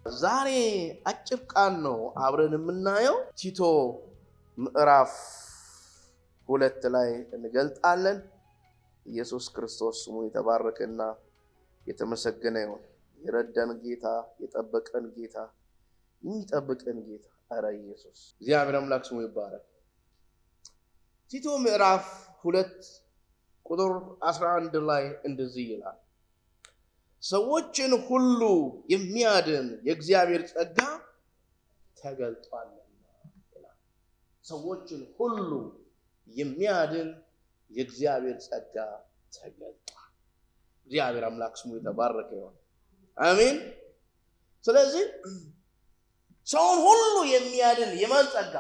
ዛሬ አጭር ቃል ነው አብረን የምናየው። ቲቶ ምዕራፍ 2 ላይ እንገልጣለን። ኢየሱስ ክርስቶስ ስሙ የተባረከና የተመሰገነ ይሁን። የረዳን ጌታ፣ የጠበቀን ጌታ፣ የሚጠብቀን ጌታ አረ ኢየሱስ እግዚአብሔር አምላክ ስሙ ይባረክ። ቲቶ ምዕራፍ 2 ቁጥር 11 ላይ እንደዚህ ይላል፣ ሰዎችን ሁሉ የሚያድን የእግዚአብሔር ጸጋ ተገልጧልና ይላል። ሰዎችን ሁሉ የሚያድን የእግዚአብሔር ጸጋ ተገልጧል። እግዚአብሔር አምላክ ስሙ የተባረከ ይሁን። አሜን። ስለዚህ ሰውን ሁሉ የሚያድን የማን ጸጋ?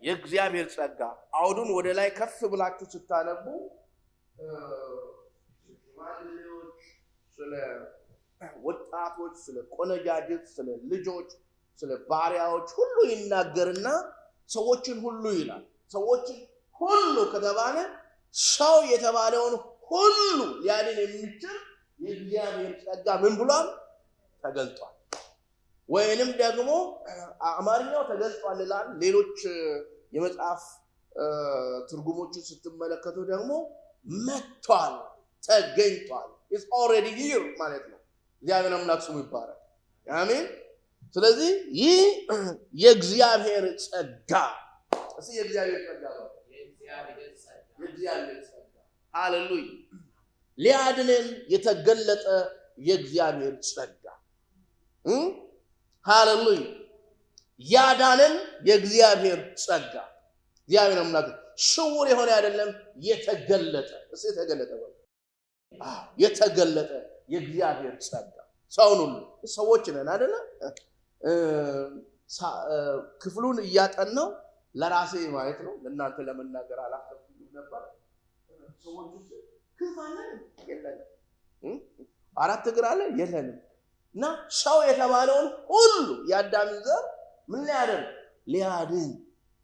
የእግዚአብሔር ጸጋ። አውዱን ወደ ላይ ከፍ ብላችሁ ስታነቡ ስለ ወጣቶች፣ ስለ ቆነጃጅት፣ ስለ ልጆች፣ ስለ ባሪያዎች ሁሉ ይናገርና ሰዎችን ሁሉ ይላል። ሰዎችን ሁሉ ከተባለ ሰው የተባለውን ሁሉ ሊያድን የሚችል የእግዚአብሔር ጸጋ ምን ብሏል? ተገልጧል። ወይንም ደግሞ አማርኛው ተገልጧል ይላል። ሌሎች የመጽሐፍ ትርጉሞችን ስትመለከቱ ደግሞ መጥቷል፣ ተገኝቷል። It's already here ማለት ነው። እግዚአብሔር አምላክ ስሙ ይባረክ። አሜን። ስለዚህ ይህ የእግዚአብሔር ጸጋ እሺ፣ የእግዚአብሔር ጸጋ ነው። የእግዚአብሔር ጸጋ ሃሌሉያ፣ ሊያድነን የተገለጠ የእግዚአብሔር ጸጋ ሃሌሉያ፣ ያዳነን የእግዚአብሔር ጸጋ። እግዚአብሔር አምላክ ስውር የሆነ አይደለም፣ የተገለጠ እሺ፣ የተገለጠ ነው። የተገለጠ የእግዚአብሔር ጸጋ ሰውን ሁሉ ሰዎች ነን አይደለ? ክፍሉን እያጠናው ለራሴ ማለት ነው፣ ለእናንተ ለመናገር አላፈኩም ነበር። ሰዎች ክፋለን የለንም፣ አራት እግር አለ የለንም። እና ሰው የተባለውን ሁሉ የአዳም ዘር ምን ሊያደርግ? ሊያድን።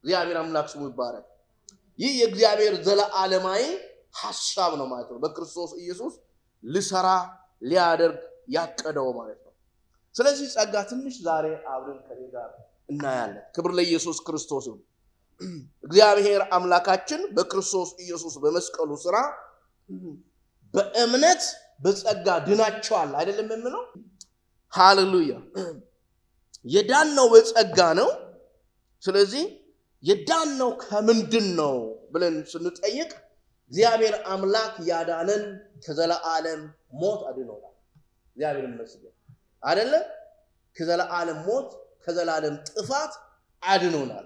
እግዚአብሔር አምላክ ስሙ ይባረክ። ይህ የእግዚአብሔር ዘለዓለማዊ ሐሳብ ነው ማለት ነው። በክርስቶስ ኢየሱስ ሊሰራ ሊያደርግ ያቀደው ማለት ነው። ስለዚህ ጸጋ ትንሽ ዛሬ አብረን ከኔ ጋር እናያለን። ክብር ለኢየሱስ ክርስቶስ ይሁን። እግዚአብሔር አምላካችን በክርስቶስ ኢየሱስ በመስቀሉ ሥራ በእምነት በጸጋ ድናቸዋል አይደለም የምለው? ሃሌሉያ። የዳነው በጸጋ ነው። ስለዚህ የዳነው ከምንድን ነው ብለን ስንጠይቅ እግዚአብሔር አምላክ ያዳነን ከዘላለም ሞት አድኖናል። እግዚአብሔር ይመስገን አይደለ? ከዘላለም ሞት ከዘላለም ጥፋት አድኖናል።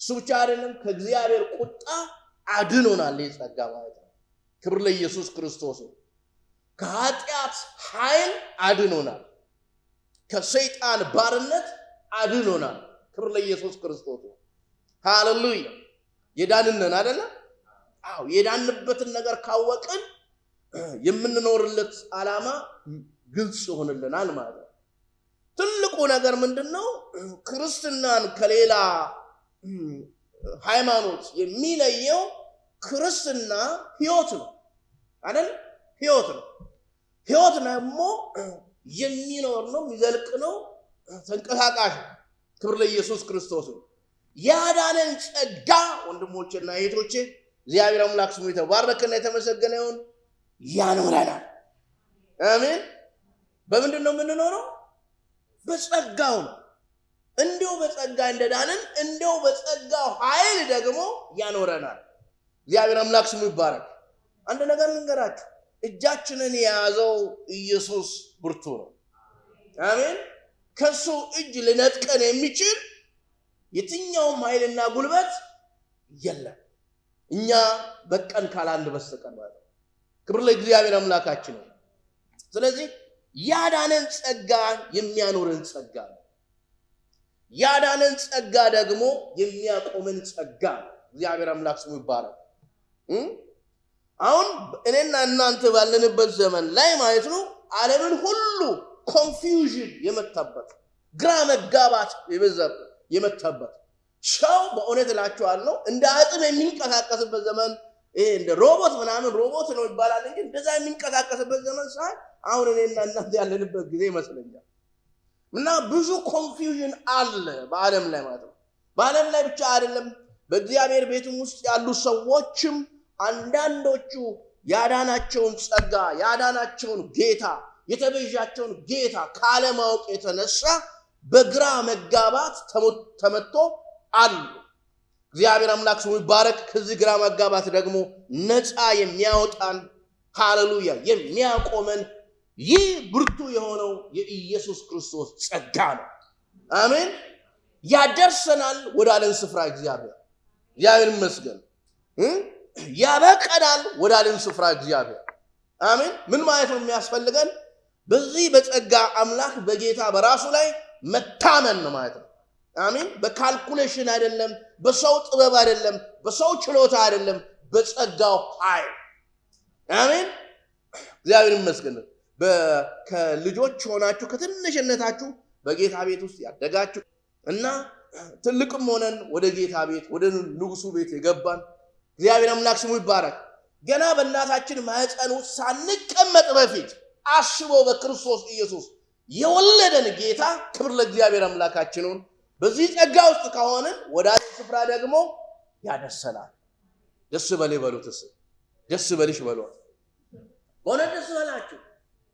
እሱ ብቻ አይደለም፣ ከእግዚአብሔር ቁጣ አድኖናል። የጸጋ ማለት ነው። ክብር ለኢየሱስ ክርስቶስ። ከኃጢአት ኃይል አድኖናል። ከሰይጣን ባርነት አድኖናል። ክብር ለኢየሱስ ክርስቶስ። ሃሌሉያ። የዳንነን አይደለ? አዎ፣ የዳንበትን ነገር ካወቅን የምንኖርለት ዓላማ ግልጽ ይሆንልናል ማለት ነው። ትልቁ ነገር ምንድነው? ክርስትናን ከሌላ ሃይማኖት የሚለየው ክርስትና ሕይወት ነው አይደል? ሕይወት ነው። ሕይወት ደግሞ የሚኖር ነው፣ የሚዘልቅ ነው፣ ተንቀሳቃሽ። ክብር ለኢየሱስ ክርስቶስ። ያዳነን ጸጋ ወንድሞቼና እህቶቼ እግዚአብሔር አምላክ ስሙ የተባረከና የተመሰገነ ይሁን። ያኖረናል። አሜን። በምንድን ነው የምንኖረው? በጸጋው ነው። እንዲሁ በጸጋ እንደዳንን እንዲሁ በጸጋው ኃይል ደግሞ ያኖረናል። እግዚአብሔር አምላክ ስሙ ይባረክ። አንድ ነገር ልንገራችሁ፣ እጃችንን የያዘው ኢየሱስ ብርቱ ነው። አሜን። ከሱ እጅ ሊነጥቀን የሚችል የትኛውም ኃይልና ጉልበት የለም፣ እኛ በቀን ካላንድ በስተቀር ማለት ነው። ክብር ለእግዚአብሔር አምላካችን ነው። ስለዚህ ያዳነን ጸጋ የሚያኖረን ጸጋ ነው። ያዳነን ጸጋ ደግሞ የሚያቆመን ጸጋ ነው። እግዚአብሔር አምላክ ስሙ ይባረክ። አሁን እኔና እናንተ ባለንበት ዘመን ላይ ማለት ነው ዓለምን ሁሉ ኮንፊውዥን የመታበት፣ ግራ መጋባት የመታበት ሰው በእውነት እላችኋለሁ እንደ አጥም የሚንቀሳቀስበት ዘመን፣ ይሄ እንደ ሮቦት ምናምን ሮቦት ነው ይባላል እንጂ እንደዛ የሚንቀሳቀስበት ዘመን ሳይ አሁን እኔና እናንተ ያለንበት ጊዜ ይመስለኛል። እና ብዙ ኮንፊውዥን አለ በዓለም ላይ ማለት ነው። በዓለም ላይ ብቻ አይደለም፣ በእግዚአብሔር ቤትም ውስጥ ያሉ ሰዎችም አንዳንዶቹ ያዳናቸውን ጸጋ፣ ያዳናቸውን ጌታ፣ የተቤዣቸውን ጌታ ካለማወቅ የተነሳ በግራ መጋባት ተመቶ አሉ። እግዚአብሔር አምላክ ስሙ ይባረክ። ከዚህ ግራ መጋባት ደግሞ ነፃ የሚያወጣን ሃሌሉያ የሚያቆመን ይህ ብርቱ የሆነው የኢየሱስ ክርስቶስ ጸጋ ነው። አሜን። ያደርሰናል ወዳለን ስፍራ እግዚአብሔር ይመስገን። ያበቀናል ወዳለን ስፍራ እግዚአብሔር አሜን። ምን ማለት ነው የሚያስፈልገን? በዚህ በጸጋ አምላክ በጌታ በራሱ ላይ መታመን ነው ማለት ነው። አሜን። በካልኩሌሽን አይደለም፣ በሰው ጥበብ አይደለም፣ በሰው ችሎታ አይደለም፣ በጸጋው ኃይል አሜን። እግዚአብሔር ይመስገን። ከልጆች ሆናችሁ ከትንሽነታችሁ በጌታ ቤት ውስጥ ያደጋችሁ እና ትልቅም ሆነን ወደ ጌታ ቤት ወደ ንጉሱ ቤት የገባን እግዚአብሔር አምላክ ስሙ ይባረክ። ገና በእናታችን ማህፀን ውስጥ ሳንቀመጥ በፊት አስቦ በክርስቶስ ኢየሱስ የወለደን ጌታ ክብር ለእግዚአብሔር አምላካችን ይሁን። በዚህ ጸጋ ውስጥ ከሆነን ወደ ስፍራ ደግሞ ያደርሰናል። ደስ በል በሉት፣ ደስ በልሽ በሏት። በእውነት ደስ በላችሁ።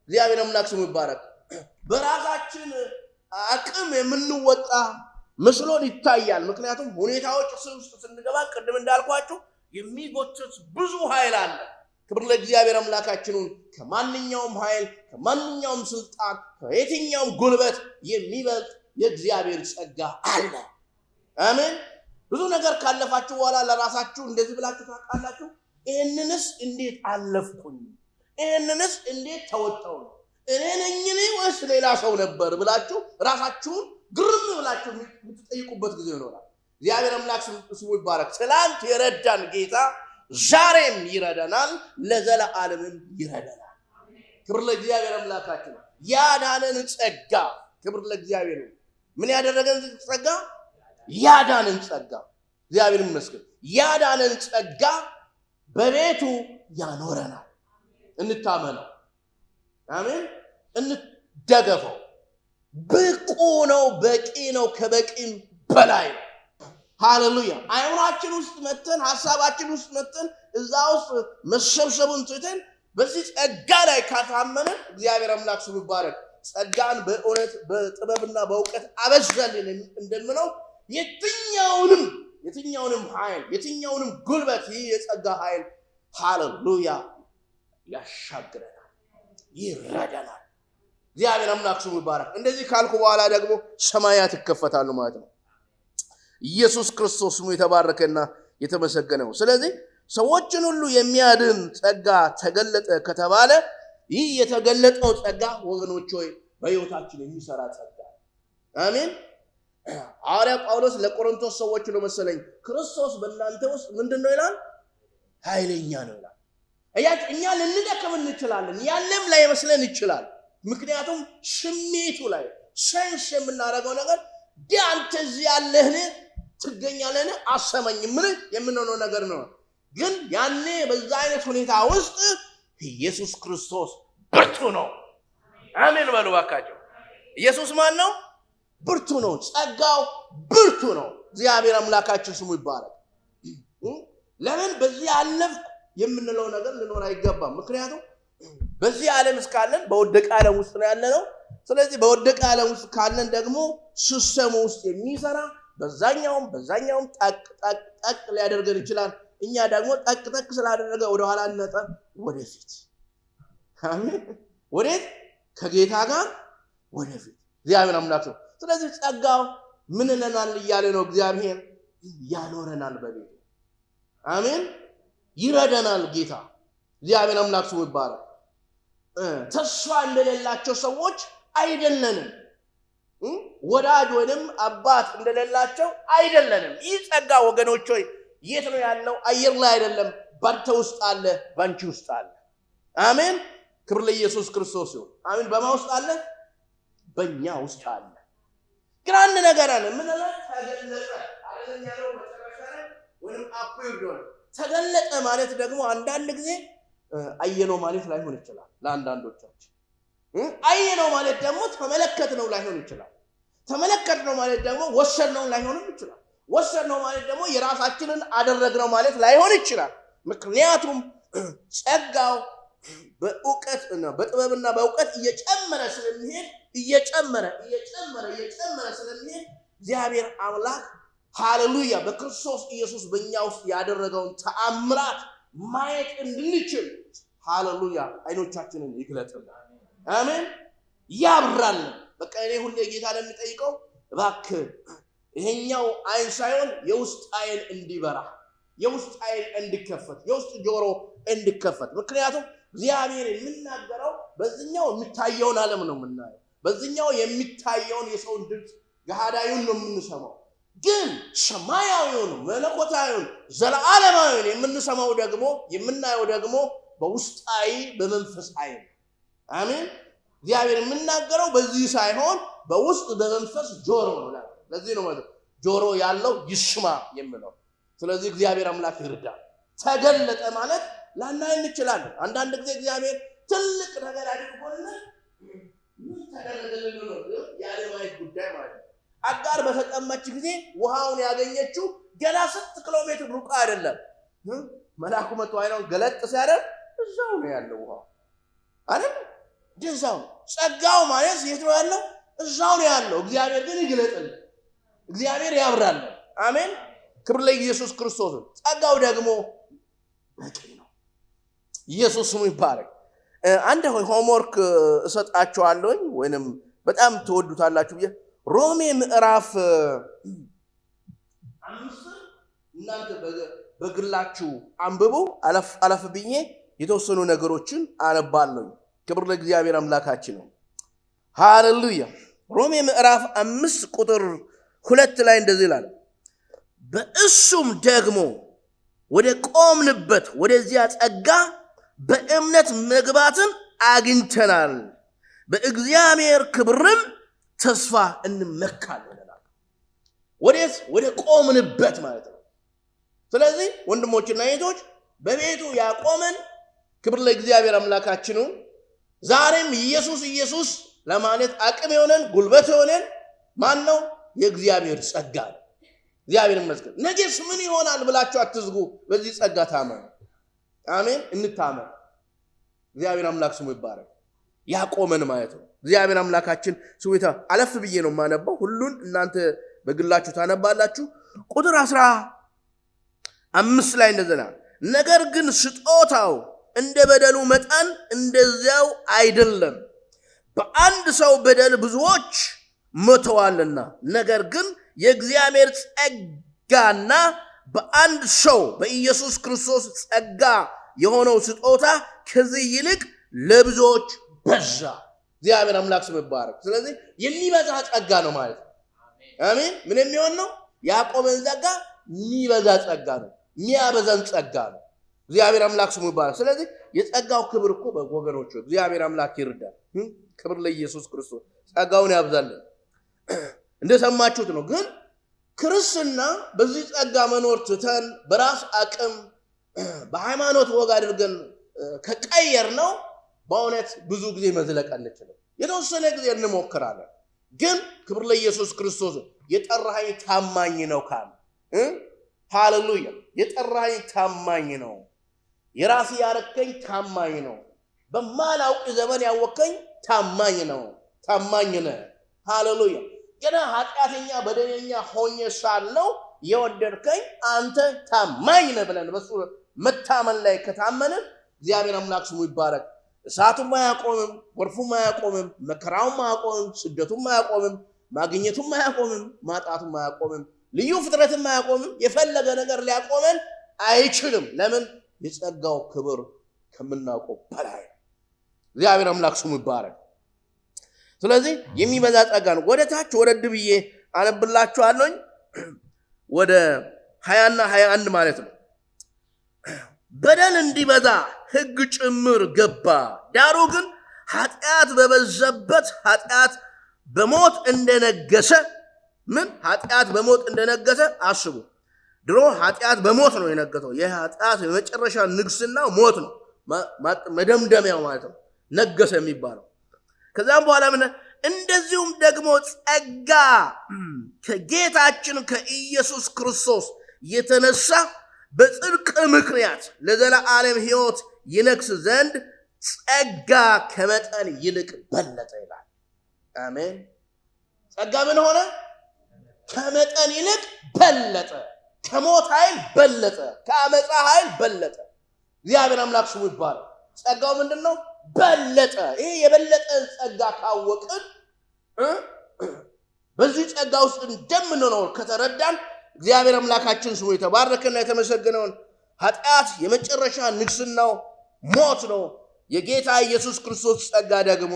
እግዚአብሔር አምላክ ስሙ ይባረክ። በራሳችን አቅም የምንወጣ መስሎን ይታያል። ምክንያቱም ሁኔታዎች ውስጥ ስንገባ ቅድም እንዳልኳችሁ የሚጎትት ብዙ ኃይል አለ። ክብር ለእግዚአብሔር አምላካችን ይሁን። ከማንኛውም ኃይል፣ ከማንኛውም ስልጣን፣ ከየትኛውም ጉልበት የሚበልጥ የእግዚአብሔር ጸጋ አለ። አሜን። ብዙ ነገር ካለፋችሁ በኋላ ለራሳችሁ እንደዚህ ብላችሁ ታውቃላችሁ? ይህንንስ እንዴት አለፍኩኝ? ይህንንስ እንዴት ተወጣው? እኔ ነኝ ወይስ ሌላ ሰው ነበር ብላችሁ ራሳችሁን ግርም ብላችሁ የምትጠይቁበት ጊዜ ይኖራል። እግዚአብሔር አምላክ ስሙ ይባረክ። ትላንት የረዳን ጌታ ዛሬም ይረዳናል፣ ለዘለዓለምም ይረዳናል። ክብር ለእግዚአብሔር አምላካችን። ያዳነን ጸጋ ክብር ለእግዚአብሔር። ምን ያደረገን ጸጋ? ያዳነን ጸጋ። እግዚአብሔር ይመስገን። ያዳነን ጸጋ በቤቱ ያኖረናል። እንታመነው። አሜን። እንደገፈው። ብቁ ነው፣ በቂ ነው፣ ከበቂም በላይ ነው። ሃሌሉያ። አይምሯችን ውስጥ መተን ሐሳባችን ውስጥ መተን እዛ ውስጥ መሰብሰቡን ትተን በዚህ ጸጋ ላይ ካታመንን እግዚአብሔር አምላክ ስሙ ይባረክ። ጸጋን በእውነት በጥበብና በእውቀት አበዛልን እንደምነው የትኛውንም ኃይል የትኛውንም ጉልበት ይህ የጸጋ ኃይል ሃሌሉያ ያሻግረናል፣ ይረዳናል። እግዚአብሔር አምላክ ስሙ ይባረክ። እንደዚህ ካልኩ በኋላ ደግሞ ሰማያት ይከፈታሉ ማለት ነው። ኢየሱስ ክርስቶስ ስሙ የተባረከና የተመሰገነው። ስለዚህ ሰዎችን ሁሉ የሚያድን ጸጋ ተገለጠ ከተባለ ይህ የተገለጠው ጸጋ ወገኖች ሆይ በሕይወታችን የሚሰራ ጸጋ። አሜን። ሐዋርያ ጳውሎስ ለቆሮንቶስ ሰዎች ነው መሰለኝ ክርስቶስ በእናንተ ውስጥ ምንድነው ይላል? ኃይለኛ ነው ይላል። እኛ ልንደክም እንችላለን፣ ያለም ላይ መስለን ይችላል። ምክንያቱም ስሜቱ ላይ ሴንስ የምናደርገው ነገር አንተ እዚህ ያለህን ትገኛለህን አሰማኝ ምን የምንሆነው ነገር ነው። ግን ያኔ በዛ አይነት ሁኔታ ውስጥ ኢየሱስ ክርስቶስ ብርቱ ነው። አሜን በሉ ባካቸው። ኢየሱስ ማን ነው? ብርቱ ነው። ጸጋው ብርቱ ነው። እግዚአብሔር አምላካችን ስሙ ይባረክ። ለምን በዚህ አለፍኩ የምንለው ነገር ልኖር አይገባም። ምክንያቱም በዚህ ዓለም እስካለን በወደቀ ዓለም ውስጥ ነው ያለነው። ስለዚህ በወደቀ ዓለም ውስጥ ካለን ደግሞ ሲስተሙ ውስጥ የሚሰራ በዛኛውም ጠቅ ሊያደርገን ይችላል። እኛ ደግሞ ጠቅ ስላደረገ ወደኋላ እንነጠን ወደፊት። አሜን። ወዴት? ከጌታ ጋር ወደፊት። እግዚአብሔር አምላክ ነው። ስለዚህ ጸጋው ምን ለናል እያለ ነው እግዚአብሔር ያኖረናል በቤቱ። አሜን። ይረዳናል ጌታ እግዚአብሔር አምላክ ስሙ ይባረክ። ተስፋ እንደሌላቸው ሰዎች አይደለንም። ወዳጅ ወይንም አባት እንደሌላቸው አይደለንም። ይህ ጸጋ ወገኖች ሆይ የት ነው ያለው? አየር ላይ አይደለም። ባንተ ውስጥ አለ፣ ባንቺ ውስጥ አለ። አሜን። ክብር ለኢየሱስ ክርስቶስ ይሁን። አሜን። በማ ውስጥ አለ? በእኛ ውስጥ አለ። ግን አንድ ነገር አለ። ምን አለ? ተገለጠ አይደለም ያለው መጨረሻ ላይ ወይንም አፕሪል ተገለጠ ማለት ደግሞ አንዳንድ ጊዜ አየነው ማለት ላይሆን ይችላል ለአንዳንዶቻችን። አየነው ማለት ደግሞ ተመለከትነው ላይሆን ይችላል። ተመለከትነው ማለት ደግሞ ወሰድነው ላይሆንም ይችላል። ወሰድነው ማለት ደግሞ የራሳችንን አደረግነው ማለት ላይሆን ይችላል። ምክንያቱም ጸጋው በእውቀትና በጥበብና በእውቀት እየጨመረ ስለሚሄድ ስለሚሄድ እግዚአብሔር አምላክ ሃሌሉያ በክርስቶስ ኢየሱስ በእኛ ውስጥ ያደረገውን ተአምራት ማየት እንድንችል ሃሌሉያ አይኖቻችንን ይግለጥልን። አሜን። ያብራል። በቃ እኔ ሁሌ ጌታ ለሚጠይቀው እባክህ ይሄኛው አይን ሳይሆን የውስጥ አይን እንዲበራ፣ የውስጥ አይን እንዲከፈት፣ የውስጥ ጆሮ እንዲከፈት። ምክንያቱም እግዚአብሔር የሚናገረው በዚህኛው የሚታየውን ዓለም ነው የምናየው። በዚህኛው የሚታየውን የሰውን ድምፅ ገሃዳዩን ነው የምንሰማው። ግን ሰማያዊውን መለኮታዊውን ዘለዓለማዊውን የምንሰማው ደግሞ የምናየው ደግሞ በውስጣዊ በመንፈስ አይን። አሜን። እግዚአብሔር የሚናገረው በዚህ ሳይሆን በውስጥ በመንፈስ ጆሮ ነው። ለዚህ ነው ማለት ጆሮ ያለው ይስማ የሚለው። ስለዚህ እግዚአብሔር አምላክ ይርዳል። ተገለጠ ማለት ላናይ እንችላለን። አንዳንድ ጊዜ እግዚአብሔር ትልቅ ነገር አድርጎልን ምን ተደረገልን ነው ያለ ማየት ጉዳይ ማለት ነው። አጋር በተቀመጠች ጊዜ ውሃውን ያገኘችው ገና 6 ኪሎ ሜትር ሩቅ አይደለም። መልአኩ መጥቶ አይናውን ገለጥ ሲያደርግ እዛው ነው ያለው ውሃው አይደል? እዛው ጸጋው ማለት የት ነው ያለው? እዛው ነው ያለው። እግዚአብሔር ግን ይግለጥልን፣ እግዚአብሔር ያብራልን። አሜን። ክብር ለኢየሱስ ክርስቶስ። ጸጋው ደግሞ በቂ ነው። ኢየሱስ ስሙ ይባረክ። አንድ ሆምወርክ እሰጣችኋለሁ ወይንም በጣም ትወዱታላችሁ ብዬ ሮሜ ምዕራፍ 5 እናንተ በግላችሁ አንብቡ። አለፍ ብዬ የተወሰኑ ነገሮችን አነባለሁ። ክብር ለእግዚአብሔር አምላካችን ነው። ሃሌሉያ። ሮሜ ምዕራፍ 5 ቁጥር 2 ላይ እንደዚህ ይላል፣ በእሱም ደግሞ ወደ ቆምንበት ወደዚያ ጸጋ በእምነት መግባትን አግኝተናል፣ በእግዚአብሔር ክብርም ተስፋ እንመካለን። ወዴት? ወደ ቆምንበት ማለት ነው። ስለዚህ ወንድሞችና እህቶች በቤቱ ያቆመን ክብር ለእግዚአብሔር አምላካችን ነው። ዛሬም ኢየሱስ ለማለት አቅም የሆነን ጉልበት የሆነን ማን ነው? የእግዚአብሔር ጸጋ ነው። እግዚአብሔር ይመስገን። ነገስ ምን ይሆናል ብላችሁ አትዝጉ። በዚህ ጸጋ ታመኑ። አሜን። እንታመን። እግዚአብሔር አምላክ ስሙ ይባረክ። ያቆመን ማለት ነው። እግዚአብሔር አምላካችን ስሙ አለፍ ብዬ ነው የማነበው። ሁሉን እናንተ በግላችሁ ታነባላችሁ። ቁጥር 15 ላይ እንደዘና ነገር ግን ስጦታው እንደ በደሉ መጠን እንደዚያው አይደለም። በአንድ ሰው በደል ብዙዎች ሞተዋልና፣ ነገር ግን የእግዚአብሔር ጸጋና በአንድ ሰው በኢየሱስ ክርስቶስ ጸጋ የሆነው ስጦታ ከዚህ ይልቅ ለብዙዎች በዛ። እግዚአብሔር አምላክ ስም ይባረክ። ስለዚህ የሚበዛ ጸጋ ነው ማለት ነው። አሜን። ምን የሚሆን ነው? ያቆመን ጸጋ የሚበዛ ጸጋ ነው፣ የሚያበዛን ጸጋ ነው። እግዚአብሔር አምላክ ስሙ ይባረክ። ስለዚህ የጸጋው ክብር እኮ በወገኖቹ እግዚአብሔር አምላክ ይርዳል። ክብር ለኢየሱስ ክርስቶስ። ጸጋውን ያብዛልን። እንደሰማችሁት ነው። ግን ክርስትና በዚህ ጸጋ መኖር ትተን በራስ አቅም በሃይማኖት ወግ አድርገን ከቀየር ነው በእውነት ብዙ ጊዜ መዝለቅ አንችልም። የተወሰነ ጊዜ እንሞክራለን። ግን ክብር ለኢየሱስ ክርስቶስ። የጠራኸኝ ታማኝ ነው ካለ ሃሌሉያ። የጠራኸኝ ታማኝ ነው። የራስ ያረከኝ ታማኝ ነው። በማላውቅ ዘመን ያወከኝ ታማኝ ነው። ታማኝ ነህ። ሃሌሉያ። ገና ኃጢአተኛ በደለኛ ሆኜ ሳለሁ የወደድከኝ አንተ ታማኝ ነህ ብለን በሱ መታመን ላይ ከታመንን እግዚአብሔር አምላክ ስሙ ይባረክ። እሳቱም አያቆምም፣ ጎርፉም አያቆምም፣ መከራውም አያቆምም፣ ስደቱም አያቆምም፣ ማግኘቱም አያቆምም፣ ማጣቱም አያቆምም፣ ልዩ ፍጥረትም አያቆምም። የፈለገ ነገር ሊያቆመን አይችልም። ለምን? የጸጋው ክብር ከምናውቀው በላይ። እግዚአብሔር አምላክ ስሙ ይባረክ። ስለዚህ የሚበዛ ጸጋ ነው። ወደ ታች ወረድ ብዬ አነብላችኋለሁ። ወደ 20 እና 21 ማለት ነው። በደል እንዲበዛ ሕግ ጭምር ገባ። ዳሩ ግን ኃጢአት በበዛበት ኃጢአት በሞት እንደነገሰ ኃጢአት በሞት እንደነገሰ አስቡ። ድሮ ኃጢአት በሞት ነው የነገሰው። የኃጢአት የመጨረሻ ንግስና ሞት ነው፣ መደምደሚያው ማለት ነው ነገሰ የሚባለው። ከዛም በኋላ ምን እንደዚሁም ደግሞ ጸጋ ከጌታችን ከኢየሱስ ክርስቶስ የተነሳ በጽድቅ ምክንያት ለዘላለም ሕይወት ይነግስ ዘንድ ጸጋ ከመጠን ይልቅ በለጠ ይላል። አሜን። ጸጋ ምን ሆነ? ከመጠን ይልቅ በለጠ። ከሞት ኃይል በለጠ። ከአመፃ ኃይል በለጠ። እግዚአብሔር አምላክ ስሙ ይባላል። ጸጋው ምንድን ነው? በለጠ። ይሄ የበለጠ ጸጋ ካወቅን በዚህ ጸጋ ውስጥ እንደምንኖር ከተረዳን እግዚአብሔር አምላካችን ስሙ የተባረከና የተመሰገነውን ኃጢአት የመጨረሻ ንግስናው ሞት ነው። የጌታ ኢየሱስ ክርስቶስ ጸጋ ደግሞ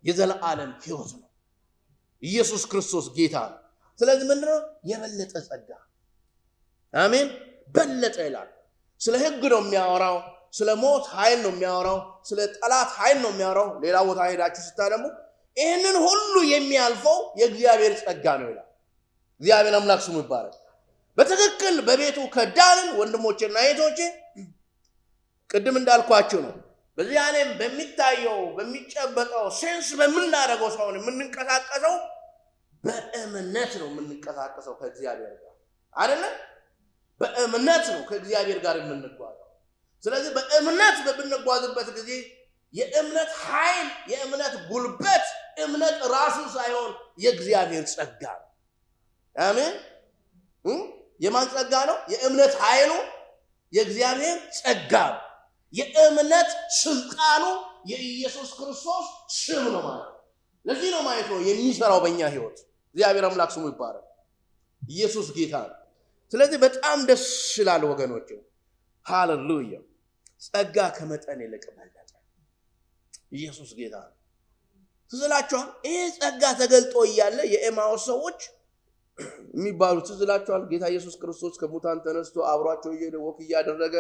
የዘላለም ሕይወት ነው። ኢየሱስ ክርስቶስ ጌታ ነው። ስለዚህ ምንድነው? የበለጠ ጸጋ። አሜን። በለጠ ይላል። ስለ ሕግ ነው የሚያወራው። ስለ ሞት ኃይል ነው የሚያወራው። ስለ ጠላት ኃይል ነው የሚያወራው። ሌላ ቦታ ሄዳችሁ ስታደሙ ይህንን ሁሉ የሚያልፈው የእግዚአብሔር ጸጋ ነው ይላል። እግዚአብሔር አምላክ ስሙ ይባረክ። በትክክል በቤቱ ከዳንን ወንድሞቼና እህቶቼ ቅድም እንዳልኳችሁ ነው። በዚህ ዓለም በሚታየው በሚጨበጠው ሴንስ በምናደርገው ሳይሆን የምንንቀሳቀሰው በእምነት ነው የምንንቀሳቀሰው ከእግዚአብሔር ጋር አይደለ? በእምነት ነው ከእግዚአብሔር ጋር የምንጓዘው። ስለዚህ በእምነት በምንጓዝበት ጊዜ የእምነት ኃይል፣ የእምነት ጉልበት፣ እምነት ራሱ ሳይሆን የእግዚአብሔር ጸጋ ነው። አሜን። የማን ጸጋ ነው? የእምነት ኃይሉ የእግዚአብሔር ጸጋ ነው። የእምነት ስልጣኑ የኢየሱስ ክርስቶስ ስም ነው ማለት ነው። ለዚህ ነው ማለት ነው የሚሰራው በእኛ ህይወት። እግዚአብሔር አምላክ ስሙ ይባረክ። ኢየሱስ ጌታ ነው። ስለዚህ በጣም ደስ ይላል ወገኖች። ሃሌሉያ። ጸጋ ከመጠን ይልቅ በለጠ። ኢየሱስ ጌታ ነው። ትዝላችኋል? ይህ ጸጋ ተገልጦ እያለ የኤማውስ ሰዎች የሚባሉት ትዝላችኋል? ጌታ ኢየሱስ ክርስቶስ ከሙታን ተነስቶ አብሯቸው ወክ እያደረገ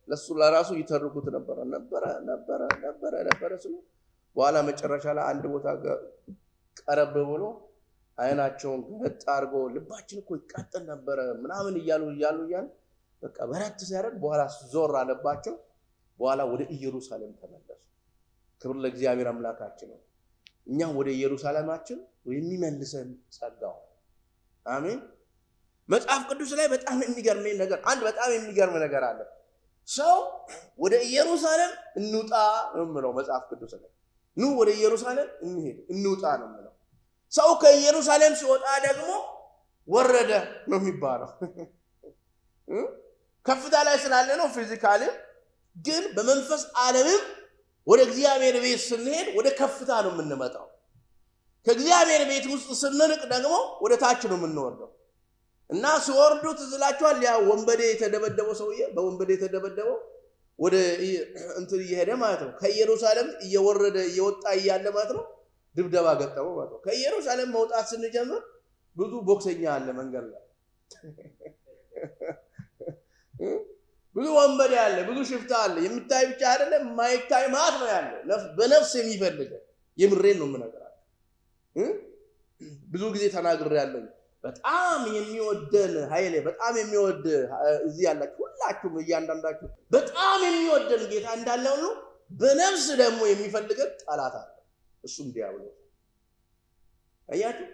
ለሱ ለራሱ ይተርኩት ነበረ ስሉ በኋላ መጨረሻ ላይ አንድ ቦታ ቀረብ ብሎ አይናቸውን ገለጥ አድርጎ ልባችን እኮ ይቃጠል ነበረ ምናምን እያሉ በቃ በረት ሲያደርግ በኋላ ዞር አለባቸው። በኋላ ወደ ኢየሩሳሌም ተመለሱ። ክብር ለእግዚአብሔር አምላካችን ነው። እኛም ወደ ኢየሩሳሌማችን የሚመልሰን ጸጋው። አሜን። መጽሐፍ ቅዱስ ላይ በጣም የሚገርመኝ ነገር በጣም የሚገርም ነገር አለ። ሰው ወደ ኢየሩሳሌም እንውጣ ነው የሚለው መጽሐፍ ቅዱስ ላይ። ኑ ወደ ኢየሩሳሌም እንውጣ ነው የሚለው። ሰው ከኢየሩሳሌም ሲወጣ ደግሞ ወረደ ነው የሚባለው። ከፍታ ላይ ስላለ ነው ፊዚካሊ። ግን በመንፈስ ዓለምም ወደ እግዚአብሔር ቤት ስንሄድ ወደ ከፍታ ነው የምንመጣው። ከእግዚአብሔር ቤት ውስጥ ስንርቅ ደግሞ ወደ ታች ነው የምንወርደው። እና ሲወርዱ ትዝላችኋል? ያ ወንበዴ የተደበደበው ሰውዬ በወንበዴ የተደበደበው ወደ እንትን እየሄደ ማለት ነው። ከኢየሩሳሌም እየወረደ እየወጣ እያለ ማለት ነው ድብደባ ገጠመው ማለት ነው። ከኢየሩሳሌም መውጣት ስንጀምር ብዙ ቦክሰኛ አለ መንገድ ላይ፣ ብዙ ወንበዴ አለ፣ ብዙ ሽፍታ አለ። የሚታይ ብቻ አይደለም የማይታይ ማለት ነው ያለ በነፍስ የሚፈልግ። የምሬን ነው የምነግራችሁ። ብዙ ጊዜ ተናግሬያለሁ። በጣም የሚወደን ኃይሌ በጣም የሚወድ እዚህ ያላችሁ ሁላችሁም እያንዳንዳችሁ በጣም የሚወደን ጌታ እንዳለ ሁሉ በነፍስ ደግሞ የሚፈልገን ጠላት አለ። እሱም ዲያብሎስ። አያችሁ?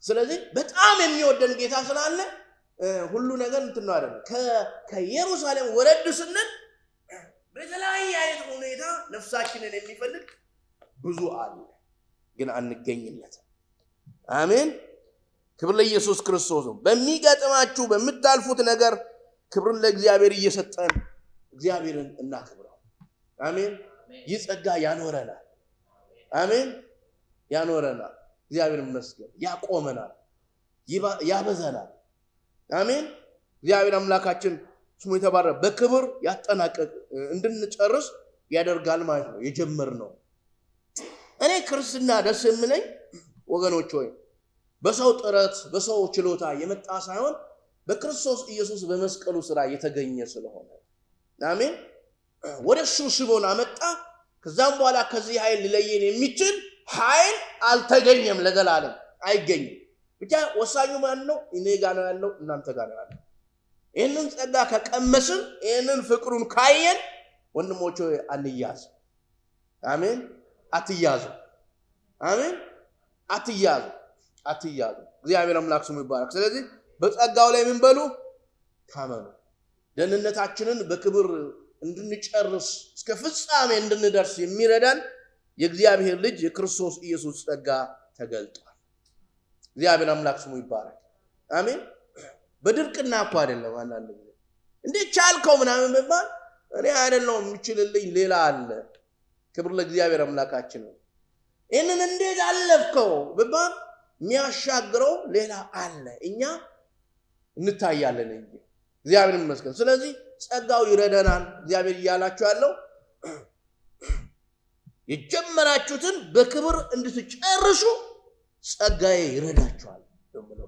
ስለዚህ በጣም የሚወደን ጌታ ስላለ ሁሉ ነገር እንትን ነው አይደል? ከኢየሩሳሌም ወረድ ስንል በተለያየ አይነት ሁኔታ ነፍሳችንን የሚፈልግ ብዙ አለ፣ ግን አንገኝለትም። አሜን። ክብር ለኢየሱስ ክርስቶስ ነው። በሚገጥማችሁ በምታልፉት ነገር ክብርን ለእግዚአብሔር እየሰጠን እግዚአብሔርን እናክብረው። አሜን። ይህ ጸጋ ያኖረናል። አሜን። ያኖረናል። እግዚአብሔር ይመስገን። ያቆመናል፣ ያበዛናል። አሜን። እግዚአብሔር አምላካችን ስሙ የተባረከ በክብር ያጠናቀቅ እንድንጨርስ ያደርጋል ማለት ነው። የጀመርነው እኔ ክርስትና ደስ የሚለኝ ወገኖች ሆይ በሰው ጥረት በሰው ችሎታ የመጣ ሳይሆን በክርስቶስ ኢየሱስ በመስቀሉ ስራ የተገኘ ስለሆነ አሜን። ወደ እሱ ስቦን አመጣ። ከዛም በኋላ ከዚህ ኃይል ሊለየን የሚችል ኃይል አልተገኘም፣ ለዘላለም አይገኝም። ብቻ ወሳኙ ማን ነው? እኔ ጋር ነው ያለው፣ እናንተ ጋር ነው ያለው። ይህንን ጸጋ ከቀመስን ይህንን ፍቅሩን ካየን ወንድሞች ሆይ አንያዝ። አሜን። አትያዙ። አሜን። አትያዙ። እግዚአብሔር አምላክ ስሙ ይባረክ። ስለዚህ በጸጋው ላይ ምን በሉ? ታመኑ። ደህንነታችንን በክብር እንድንጨርስ እስከ ፍጻሜ እንድንደርስ የሚረዳን የእግዚአብሔር ልጅ የክርስቶስ ኢየሱስ ጸጋ ተገልጧል። እግዚአብሔር አምላክ ስሙ ይባረክ። አሜን። በድርቅና እኮ አይደለም። አንዳንድ ጊዜ እንዴት ቻልከው ምናምን መባል እኔ አይደለም የምችልልኝ ሌላ አለ። ክብር ለእግዚአብሔር አምላካችን ነው። ይህንን እንዴት አለፍከው በባል የሚያሻግረው ሌላ አለ። እኛ እንታያለን እንጂ እግዚአብሔር ይመስገን። ስለዚህ ጸጋው ይረዳናል። እግዚአብሔር እያላችሁ ያለው የጀመራችሁትን በክብር እንድትጨርሱ ጸጋዬ ይረዳችኋል ነው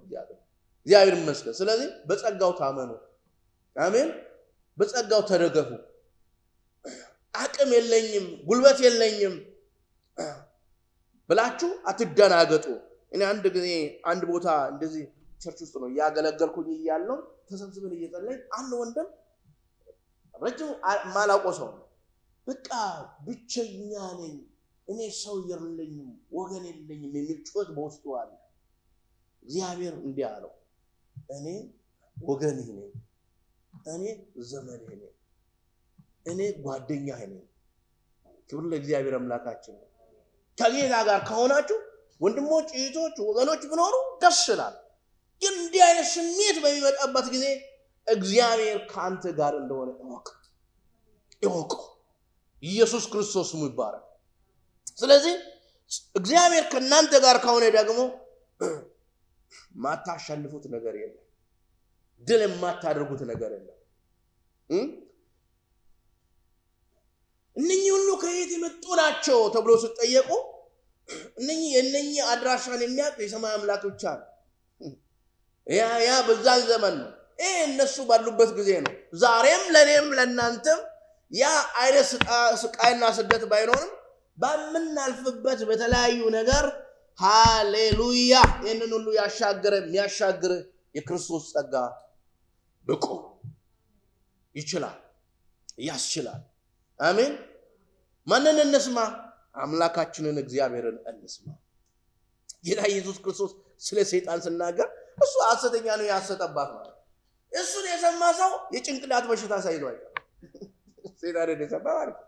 እግዚአብሔር ይመስገን። ስለዚህ በጸጋው ታመኑ። አሜን። በጸጋው ተደገፉ። አቅም የለኝም ጉልበት የለኝም ብላችሁ አትደናገጡ። እኔ አንድ ጊዜ አንድ ቦታ እንደዚህ ቸርች ውስጥ ነው ያገለገልኩኝ እያለሁ ተሰብስበን እየጸለይን አንድ ወንድም ረጅም ማላውቀው ሰው በቃ ብቸኛ ነኝ እኔ ሰው የለኝም ወገን የለኝም የሚል ጩኸት በውስጡ አለ። እግዚአብሔር እንዲህ አለው፣ እኔ ወገንህ ነኝ፣ እኔ ዘመድህ ነኝ፣ እኔ ጓደኛህ ነኝ። ክብር ለእግዚአብሔር አምላካችን ነው። ከጌታ ጋር ከሆናችሁ ወንድሞች እህቶች ወገኖች ብኖሩ ደስ ይላል። ግን እንዲህ አይነት ስሜት በሚመጣበት ጊዜ እግዚአብሔር ካንተ ጋር እንደሆነ እወቅ። ኢየሱስ ክርስቶስ ስሙ ይባረክ። ስለዚህ እግዚአብሔር ከናንተ ጋር ከሆነ ደግሞ ማታሸንፉት ነገር የለም፣ ድል የማታደርጉት ነገር የለም። እነኚህ ሁሉ ከየት የመጡ ናቸው ተብሎ ሲጠየቁ እነኚህ አድራሻን የሚያውቅ የሰማይ አምላክ ብቻ ነው። ያ በዛን ዘመን ነው። እነሱ ባሉበት ጊዜ ነው። ዛሬም ለኔም ለናንተም ያ አይነት ስቃይና ስደት ባይኖርም በምናልፍበት በተለያዩ ነገር ሃሌሉያ ይህንን ሁሉ የሚያሻግር የክርስቶስ ጸጋ ብቁ ይችላል፣ ያስችላል። አሜን። ማንን እንስማ? አምላካችንን እግዚአብሔርን እንስማ። ጌታ ኢየሱስ ክርስቶስ ስለ ሰይጣን ሲናገር እሱ ሐሰተኛ ነው ያሰጠባት ማለት እሱን የሰማ ሰው የጭንቅላት በሽታ ሳይለው አይቀር። ሰይጣንን የሰማ ማለት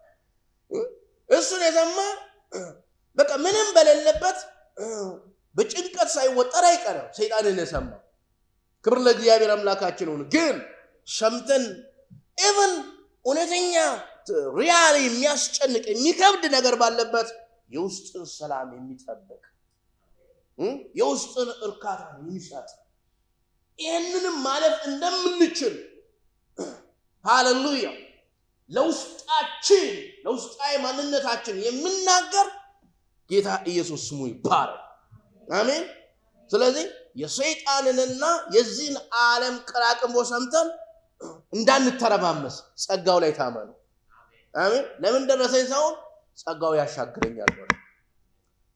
እሱን የሰማ በቃ ምንም በሌለበት በጭንቀት ሳይወጠር አይቀርም። ሰይጣንን የሰማ ክብር ለእግዚአብሔር አምላካችን ነው። ግን ሰምተን ኢቭን እውነተኛ ሪያል የሚያስጨንቅ የሚከብድ ነገር ባለበት የውስጥን ሰላም የሚጠብቅ የውስጥን እርካታ የሚሰጥ ይህንንም ማለፍ እንደምንችል ሃሌሉያ ለውስጣዊ ማንነታችን የምናገር ጌታ ኢየሱስ ስሙ ይባረክ። አሜን። ስለዚህ የሰይጣንንና የዚህን ዓለም ቅራቅንቦ ሰምተን እንዳንተረማመስ ጸጋው ላይ ታመኑ። አሜን። ለምን ደረሰኝ ሳይሆን ጸጋው ያሻግረኛል በሉ፣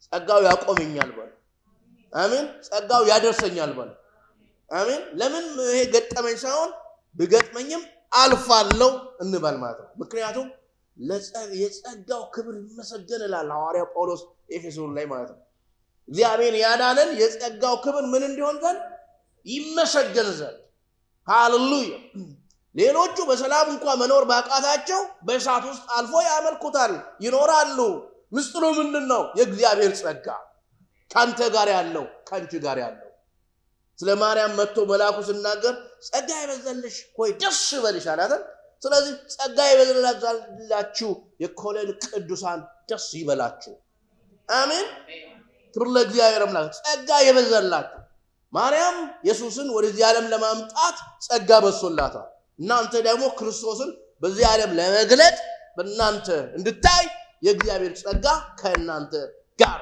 ጸጋው ያቆመኛል በሉ። አሜን። ጸጋው ያደርሰኛል በሉ። አሜን። ለምን ይሄ ገጠመኝ ሳይሆን ብገጥመኝም አልፋለሁ እንበል ማለት ነው። ምክንያቱም የጸጋው ክብር ይመሰገን ይላል ሐዋርያው ጳውሎስ ኤፌሶን ላይ ማለት ነው። እግዚአብሔር ያዳነን የጸጋው ክብር ምን እንዲሆን ዘንድ ይመሰገን ዘንድ። ሃሌሉያ። ሌሎቹ በሰላም እንኳን መኖር ባቃታቸው በእሳት ውስጥ አልፎ ያመልኩታል ይኖራሉ። ምስጢሩ ምንድነው? የእግዚአብሔር ጸጋ ካንተ ጋር ያለው ካንቺ ጋር ያለው። ስለ ማርያም መጥቶ መልአኩ ሲናገር ጸጋ ይበዛልሽ ሆይ ደስ ይበልሽ አላት። ስለዚህ ጸጋ ይበዛላችሁ የኮለን ቅዱሳን ደስ ይበላችሁ። አሜን። ክብር ለእግዚአብሔር አምላክ። ጸጋ ይበዛላችሁ። ማርያም ኢየሱስን ወደዚህ ዓለም ለማምጣት ጸጋ በዝቶላታል። እናንተ ደግሞ ክርስቶስን በዚህ ዓለም ለመግለጥ በእናንተ እንድታይ የእግዚአብሔር ጸጋ ከእናንተ ጋር።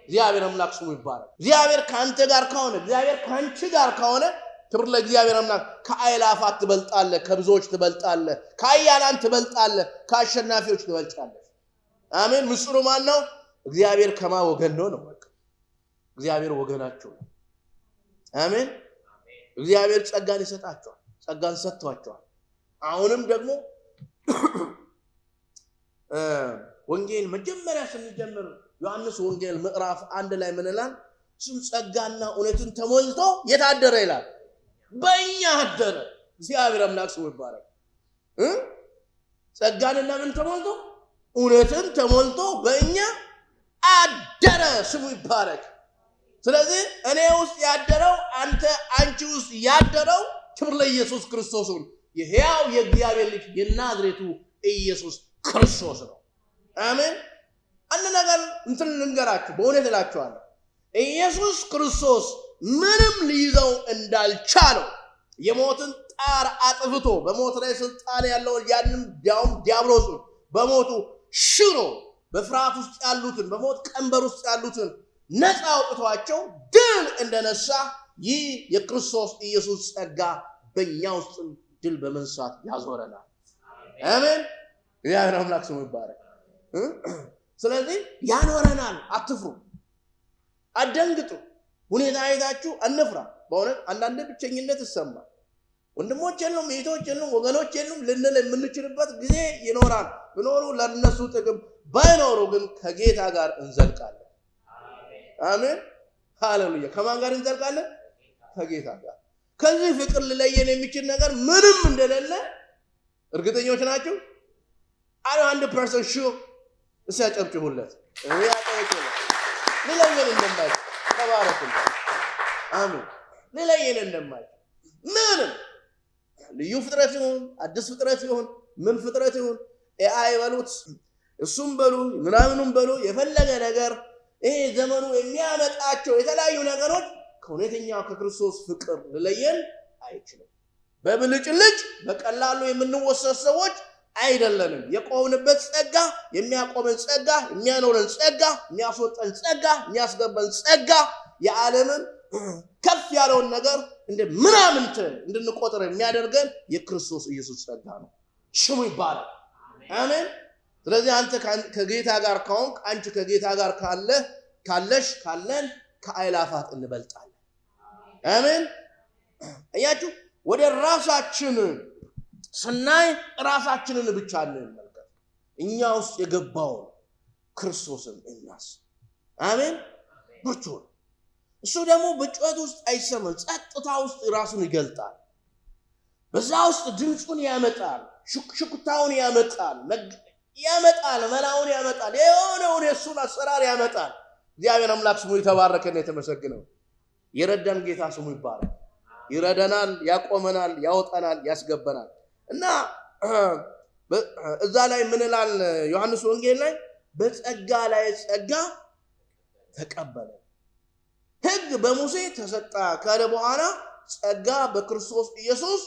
እግዚአብሔር አምላክ ስሙ ይባረክ። እግዚአብሔር ካንተ ጋር ከሆነ እግዚአብሔር ካንቺ ጋር ከሆነ ክብር ለእግዚአብሔር አምላክ። ከአእላፋት ትበልጣለህ፣ ከብዙዎች ትበልጣለህ፣ ከኃያላን ትበልጣለህ፣ ከአሸናፊዎች ትበልጣለህ። አሜን። ምስጢሩ ማን ነው? እግዚአብሔር ከማ ወገን ነው። በቃ እግዚአብሔር ወገናቸው ነው። አሜን። እግዚአብሔር ጸጋን ይሰጣቸዋል፣ ጸጋን ሰጥቷቸዋል። አሁንም ደግሞ ወንጌል መጀመሪያ ስንጀምር ዮሐንስ ወንጌል ምዕራፍ 1 ላይ ምን ይላል? እሱም ጸጋና እውነትን ተሞልቶ የታደረ ይላል። በእኛ አደረ። እግዚአብሔር አምላክ ስሙ ይባረክ። ጸጋንና ምን ተሞልቶ? እውነትን ተሞልቶ በእኛ አደረ። ስሙ ይባረክ። ስለዚህ እኔ ውስጥ ያደረው አንቺ ውስጥ ያደረው ክብር ለኢየሱስ ክርስቶስ ነው። የሕያው የእግዚአብሔር ልጅ የናዝሬቱ ኢየሱስ ክርስቶስ ነው። አሜን። አንድ ነገር ልንገራችሁ፣ በእውነት እላችኋለሁ ኢየሱስ ክርስቶስ ምንም ሊይዘው እንዳልቻለው የሞትን ጣር አጥፍቶ በሞት ላይ ስልጣን ያለውን ያንን ዲያብሎስን በሞቱ ሽሮ በፍርሃት ውስጥ ያሉትን በሞት ቀንበር ውስጥ ያሉትን ነፃ አውጥቷቸው ድል እንደነሳ ይህ የክርስቶስ ኢየሱስ ጸጋ በእኛ ውስጥ ድል በመንሳት ያዞረናል። አሜን። እግዚአብሔር አምላክ ስሙ ይባረክ። ስለዚህ ያኖረናል። አትፍሩ፣ አትደንግጡ። ሁኔታ አይታችሁ አንፍራ። በእውነት አንዳንድ ብቸኝነት ይሰማል። ወንድሞች የሉም፣ እህቶች የሉም፣ ወገኖች የሉም ልንል የምንችልበት ጊዜ ይኖራል። ቢኖሩ ለነሱ ጥቅም፣ ባይኖሩ ግን ከጌታ ጋር እንዘልቃለን። አሜን ሃሌሉያ። ከማን ጋር እንዘልቃለን? ከጌታ ጋር። ከዚህ ፍቅር ሊለየን የሚችል ነገር ምንም እንደሌለ እርግጠኞች ናችሁ? 100% ሹር። እስኪ አጨብጭቡለት። ሊለየን እንደማይችል ተባረኩ። አሜን። ሊለየን እንደማይችል ምንም ልዩ ፍጥረት ይሁን አዲስ ፍጥረት ይሁን ምን ፍጥረት ይሁን ኤአይ በሉት እሱም በሉ ምናምኑም በሉ የፈለገ ነገር ይሄ ዘመኑ የሚያመጣቸው የተለያዩ ነገሮች ከእውነተኛው ከክርስቶስ ፍቅር ሊለየን አይችልም። በብልጭልጭ በቀላሉ የምንወሰድ ሰዎች አይደለንም። የቆምንበት ጸጋ፣ የሚያቆመን ጸጋ፣ የሚያኖረን ጸጋ፣ የሚያስወጣን ጸጋ፣ የሚያስገባን ጸጋ የዓለምን ከፍ ያለውን ነገር እንደ ምናምንት እንድንቆጥር የሚያደርገን የክርስቶስ ኢየሱስ ጸጋ ነው። ስሙ ይባላል። አሜን። ስለዚህ አንተ ከጌታ ጋር ከሆንክ፣ አንቺ ከጌታ ጋር ካለን ከአእላፋት እንበልጣለን። አሜን። አያችሁ፣ ወደ ራሳችን ስናይ ራሳችንን ብቻ እንመልከት። እኛ ውስጥ የገባውን ክርስቶስን እናስብ። አሜን። ብርቱ እሱ ደግሞ በጩኸት ውስጥ አይሰማም። ጸጥታ ውስጥ ራሱን ይገልጣል። በዛ ውስጥ ድምፁን ያመጣል፣ ሽኩታውን ያመጣል፣ መላውን ያመጣል፣ የሆነውን የእሱን አሰራር ያመጣል። እግዚአብሔር አምላክ ስሙ የተባረከና የተመሰገነው። የረዳን ጌታ ስሙ ይባላል። ይረዳናል፣ ያቆመናል፣ ያወጣናል፣ ያስገበናል። እና እዛ ላይ ምን ይላል ዮሐንስ ወንጌል ላይ? በጸጋ ላይ ጸጋ ተቀበለ። ሕግ በሙሴ ተሰጣ ካለ በኋላ ጸጋ በክርስቶስ ኢየሱስ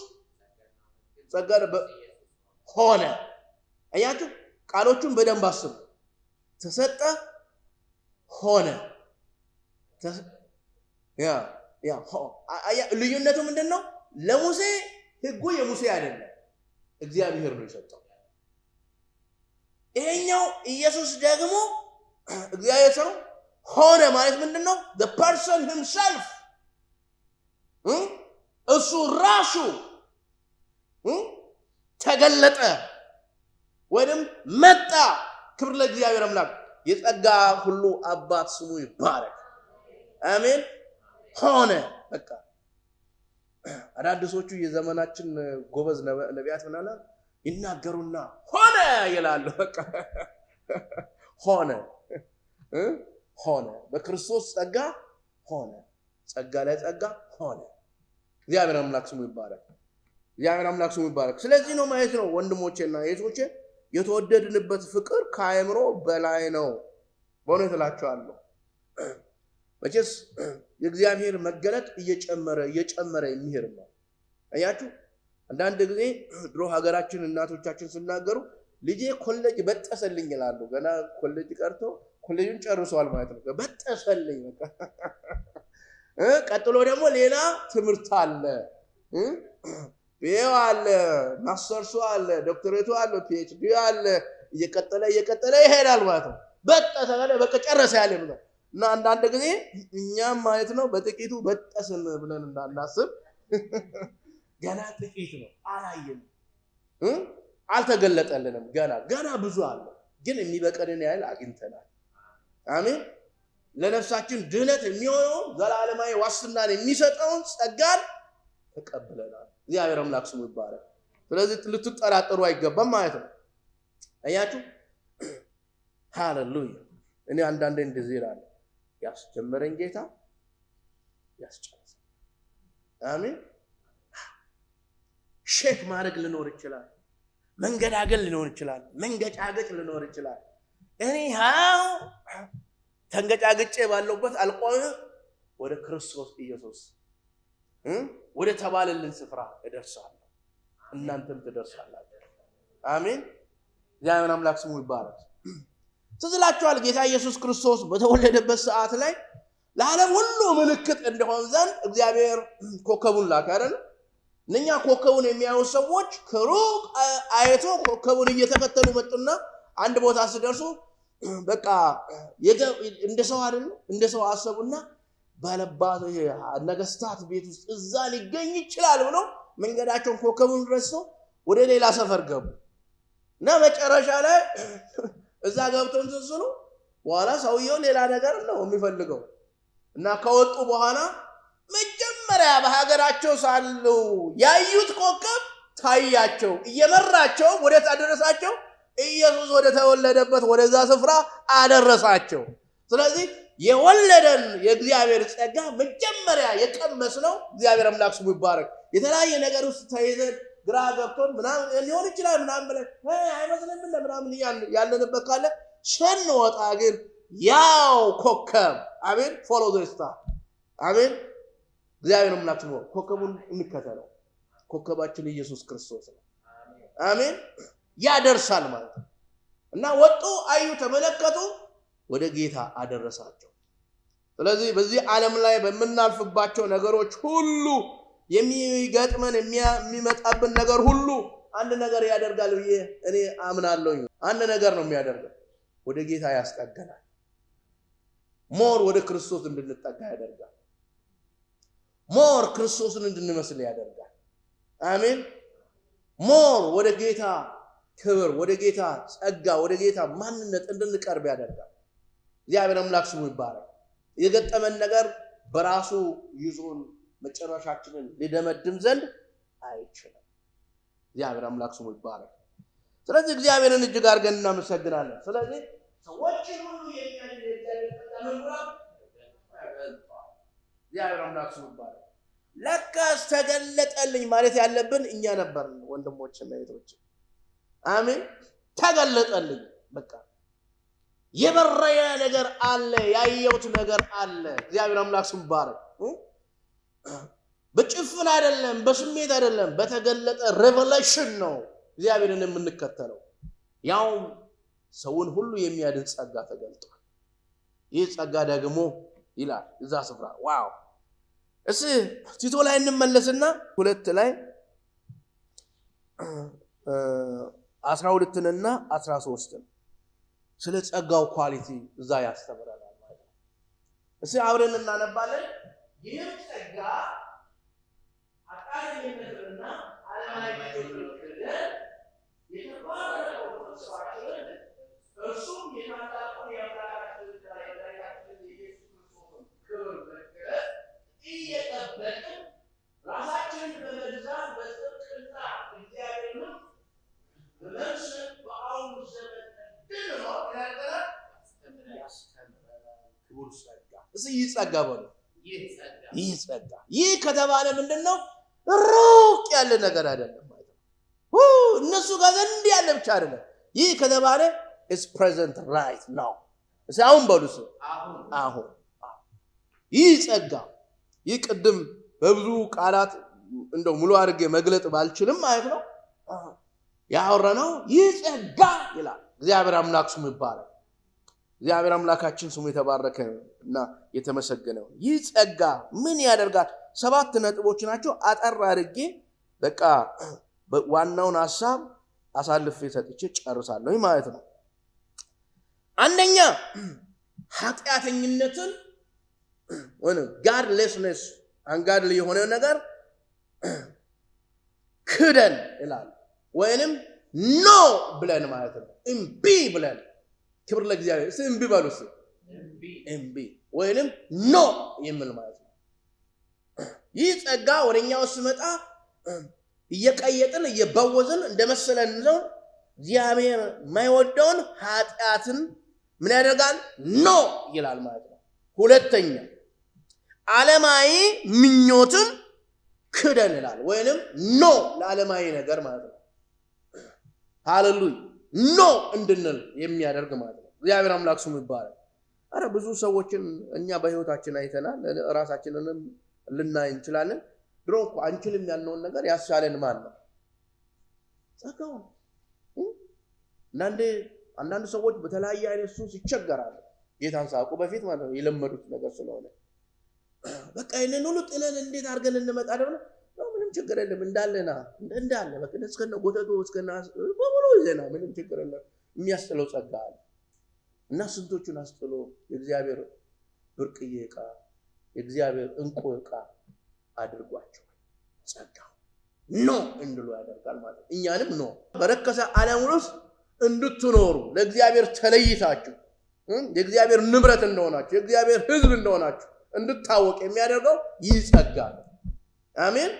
ጸጋ ሆነ። አያችሁ፣ ቃሎቹን በደንብ አስቡ። ተሰጠ፣ ሆነ። ልዩነቱ ምንድነው? ለሙሴ ሕጉ የሙሴ አይደለም፣ እግዚአብሔር ነው የሰጠው። ይሄኛው ኢየሱስ ደግሞ እግዚአብሔር ሰው ሆነ ማለት ምንድነው? the person himself እሱ ራሱ ተገለጠ ወይም መጣ። ክብር ለእግዚአብሔር አምላክ። የጸጋ ሁሉ አባት ስሙ ይባረክ። አሜን። ሆነ በቃ። አዳዲሶቹ የዘመናችን ጎበዝ ነቢያት ምናለ ይናገሩና ሆነ ይላሉ። በቃ ሆነ በክርስቶስ ጸጋ ሆነ። ጸጋ ላይ ጸጋ ሆነ። እግዚአብሔር አምላክ ስሙ ይባረክ። እግዚአብሔር አምላክ ስሙ ይባረክ። ስለዚህ ነው ማለት ነው ወንድሞቼና እህቶቼ የተወደድንበት ፍቅር ከአእምሮ በላይ ነው። በእውነት እላችኋለሁ። መቼስ የእግዚአብሔር መገለጥ እየጨመረ የሚሄድ ነው። አያችሁ፣ አንዳንድ ጊዜ ድሮ ሀገራችን እናቶቻችን ሲናገሩ ልጄ ኮሌጅ በጠሰልኝ ይላሉ። ገና ኮሌጅ ቀርቶ ኮሌጁን ጨርሷል ማለት ነው። በጠሰልኝ በቃ። ቀጥሎ ደግሞ ሌላ ትምህርት አለ፣ ቢኤው አለ፣ ማስተርሱ አለ፣ ዶክተሬቱ አለ፣ ፒኤችዲ አለ። እየቀጠለ ይሄዳል ማለት ነው። በጠሰ በቃ ጨረሰ ያለ ነው። እና አንዳንድ ጊዜ እኛም ማለት ነው በጥቂቱ በጠስን ብለን እንዳናስብ፣ ገና ጥቂት ነው፣ አላየንም፣ አልተገለጠልንም። ገና ብዙ አለ። ግን የሚበቀልን ያህል አግኝተናል። አሜን። ለነፍሳችን ድህነት የሚሆነው ዘላለማዊ ዋስትናን የሚሰጠውን ጸጋን ተቀብለናል። እግዚአብሔር አምላክ ስሙ ይባረክ። ስለዚህ ልትጠራጠሩ አይገባም ማለት ነው። አያችሁ? ሃሌሉያ። እኔ አንዳንዴ እንደዚህ እላለሁ፣ ያስጀመረኝ ጌታ ያስጨርሳል። አሜን። ሼክ ማድረግ ሊኖር ይችላል፣ መንገዳገል ሊኖር ይችላል፣ መንገጫገጭ ሊኖር ይችላል። እኔ ተንገጫግጬ ባለውበት አልቆምም። ወደ ክርስቶስ ኢየሱስ ወደ ተባለልን ስፍራ እደርሳለሁ፣ እናንተም ትደርሳላችሁ። አሜን። እግዚአብሔር አምላክ ስሙ ይባረክ። ትዝ ይላችኋል ጌታ ኢየሱስ ክርስቶስ በተወለደበት ሰዓት ላይ ለዓለም ሁሉ ምልክት እንደሆን ዘንድ እግዚአብሔር ኮከቡን ላከ አይደል? እነኛ ኮከቡን የሚያዩ ሰዎች ከሩቅ አይቶ ኮከቡን እየተከተሉ መጡና አንድ ቦታ ሲደርሱ በቃ እንደ ሰው አይደል? እንደ ሰው አሰቡና ባለባት ነገስታት ቤት ውስጥ እዛ ሊገኝ ይችላል ብሎ መንገዳቸውን ኮከቡን ረስተው ወደ ሌላ ሰፈር ገቡ እና መጨረሻ ላይ እዛ ገብተው እንስሉ በኋላ ሰውየው ሌላ ነገር ነው የሚፈልገው እና ከወጡ በኋላ መጀመሪያ በሀገራቸው ሳሉ ያዩት ኮከብ ታያቸው፣ እየመራቸው ወደ ታደረሳቸው ኢየሱስ ወደ ተወለደበት ወደዛ ስፍራ አደረሳቸው። ስለዚህ የወለደን የእግዚአብሔር ጸጋ መጀመሪያ የቀመስ ነው። እግዚአብሔር አምላክ ስሙ ይባረክ። የተለያየ ነገር ውስጥ ተይዘን ግራ ገብቶን ምናምን ሊሆን ይችላል ምናምን ብለን አይመስልም ምናምን ያለንበት ካለ ስንወጣ ግን ያው ኮከብ አሜን፣ ፎሎ ዘ ስታር አሜን። እግዚአብሔር አምላክ ነው። ኮከቡን እንከተለው። ኮከባችን ኢየሱስ ክርስቶስ ነው። አሜን። ያደርሳል ማለት ነው እና ወጡ፣ አዩ፣ ተመለከቱ፣ ወደ ጌታ አደረሳቸው። ስለዚህ በዚህ ዓለም ላይ በመናልፍባቸው ነገሮች ሁሉ የሚገጥመን የሚመጣብን ነገር ሁሉ አንድ ነገር ያደርጋል ብዬ እኔ አምናለሁ። አንድ ነገር ነው የሚያደርገው፣ ወደ ጌታ ያስጠጋናል። ሞር ወደ ክርስቶስ እንድንጠጋ ያደርጋል። ሞር ክርስቶስን እንድንመስል ያደርጋል። አሜን። ሞር ወደ ጌታ ክብር፣ ወደ ጌታ ጸጋ፣ ወደ ጌታ ማንነት እንድንቀርብ ያደርጋል። እግዚአብሔር አምላክ ስሙ ይባረክ። የገጠመን ነገር በራሱ ይዞን መጨረሻችንን ሊደመድም ዘንድ አይችልም። እግዚአብሔር አምላክ ስሙ ይባረክ። ስለዚህ እግዚአብሔርን እጅግ አድርገን እናመሰግናለን። ስለዚህ ሰዎችን ሁሉ እግዚአብሔር አምላክ ስሙ ይባረክ። ለካስ ተገለጠልኝ ማለት ያለብን እኛ ነበርን ወንድሞችና እህቶች። አሜን። ተገለጠልኝ። በቃ የበረየ ነገር አለ፣ ያየሁት ነገር አለ። እግዚአብሔር አምላክ ስሙ ይባረክ። በጭፍን አይደለም፣ በስሜት አይደለም፣ በተገለጠ ሬቨሌሽን ነው እግዚአብሔርን የምንከተለው። ያው ሰውን ሁሉ የሚያድን ጸጋ ተገልጧል። ይህ ጸጋ ደግሞ ይላል እዛ ስፍራ ዋው። እሺ ቲቶ ላይ እንመለስና 2 ላይ 12ንና 13ን ስለ ጸጋው ኳሊቲ እዛ ያስተምረናል ማለት ነው። እሺ አብረን እናነባለን። ይህ ጸጋ አጣሪነትና ዓለማዊ ክብር የተባረከው ተስፋችን እርሱም የታላቁን የአምላካችን የኢየሱስ ክርስቶስን ክብር መገለጥ እየጠበቅን ራሳችንን በመግዛት በጽድቅና እግዚአብሔርን በመምሰል በአሁኑ ዘመን እንድንኖር ያስተምረናል። ክቡር ጸጋ እስኪ ይህ ጸጋ በሉ። ይህ ጸጋ ይህ ከተባለ ምንድነው? ሩቅ ያለ ነገር አይደለም ማለት ነው። እነሱ ጋር ዘንድ ያለ ብቻ አይደለም። ይህ ከተባለ is present right now። እስኪ አሁን በሉ። አሁን ይህ ጸጋ ይህ ቅድም በብዙ ቃላት እንደው ሙሉ አድርጌ መግለጥ ባልችልም ማለት ነው ያወራነው ይህ ጸጋ ይላል። እግዚአብሔር አምላክ ስሙ ይባረክ። እግዚአብሔር አምላካችን ስሙ የተባረከ እና የተመሰገነ። ይህ ጸጋ ምን ያደርጋል? 7 ነጥቦች ናቸው። አጠር አድርጌ በቃ ዋናውን ሐሳብ አሳልፌ ሰጥቼ ጨርሳለሁ ማለት ነው። አንደኛ ኃጢአተኝነትን ወይ ጋድሌስነስ አንጋድል የሆነ ነገር ክደን ይላል ወይንም ኖ ብለን ማለት ነው። እምቢ ብለን ክብር ለእግዚአብሔር። እስኪ እምቢ በሉ። እምቢ ወይንም ኖ የሚል ማለት ነው። ይህ ጸጋ ወደኛ ውስጥ ሲመጣ እየቀየጥን እየባወዝን እንደመሰለን ነው። እግዚአብሔር የማይወደውን ኃጢአትን ምን ያደርጋል? ኖ ይላል ማለት ነው። ሁለተኛ ዓለማዊ ምኞትን ክደን ይላል። ወይንም ኖ ለዓለማዊ ነገር ማለት ነው። ሃሌሉያ ኖ እንድንል የሚያደርግ ማለት ነው። እግዚአብሔር አምላክ ስሙ ይባላል። አረ ብዙ ሰዎችን እኛ በህይወታችን አይተናል። ራሳችንንም ልናይ እንችላለን። ድሮ እኮ አንችልም ያልነውን ነገር ያስቻለን ማን ነው? ጸጋው ነው። አንዳንድ ሰዎች በተለያየ አይነት ሱስ ይቸገራሉ። ጌታን ሳያውቁ በፊት ማለት ነው። የለመዱት ነገር ስለሆነ በቃ ይሄንን ሁሉ ጥለን እንዴት አድርገን እንመጣ ደግሞ ነው። ምንም ችግር የለም እንዳለና እንዳለ በቃ እስከነ ጎተቶ እስከነ በሙሉ ይዘና ምንም ችግር የለም። የሚያስጥለው ጸጋ አለ እና ስንቶቹን አስጥሎ የእግዚአብሔር ብርቅዬ ዕቃ የእግዚአብሔር እንቁ ዕቃ አድርጓቸው ጸጋው ኖ እንድሉ ያደርጋል ማለት ነው። እኛንም ኖ በረከሰ ዓለም ውስጥ እንድትኖሩ ለእግዚአብሔር ተለይታችሁ የእግዚአብሔር ንብረት እንደሆናችሁ የእግዚአብሔር ሕዝብ እንደሆናችሁ እንድታወቅ የሚያደርገው ይህ ጸጋ ነው። አሜን።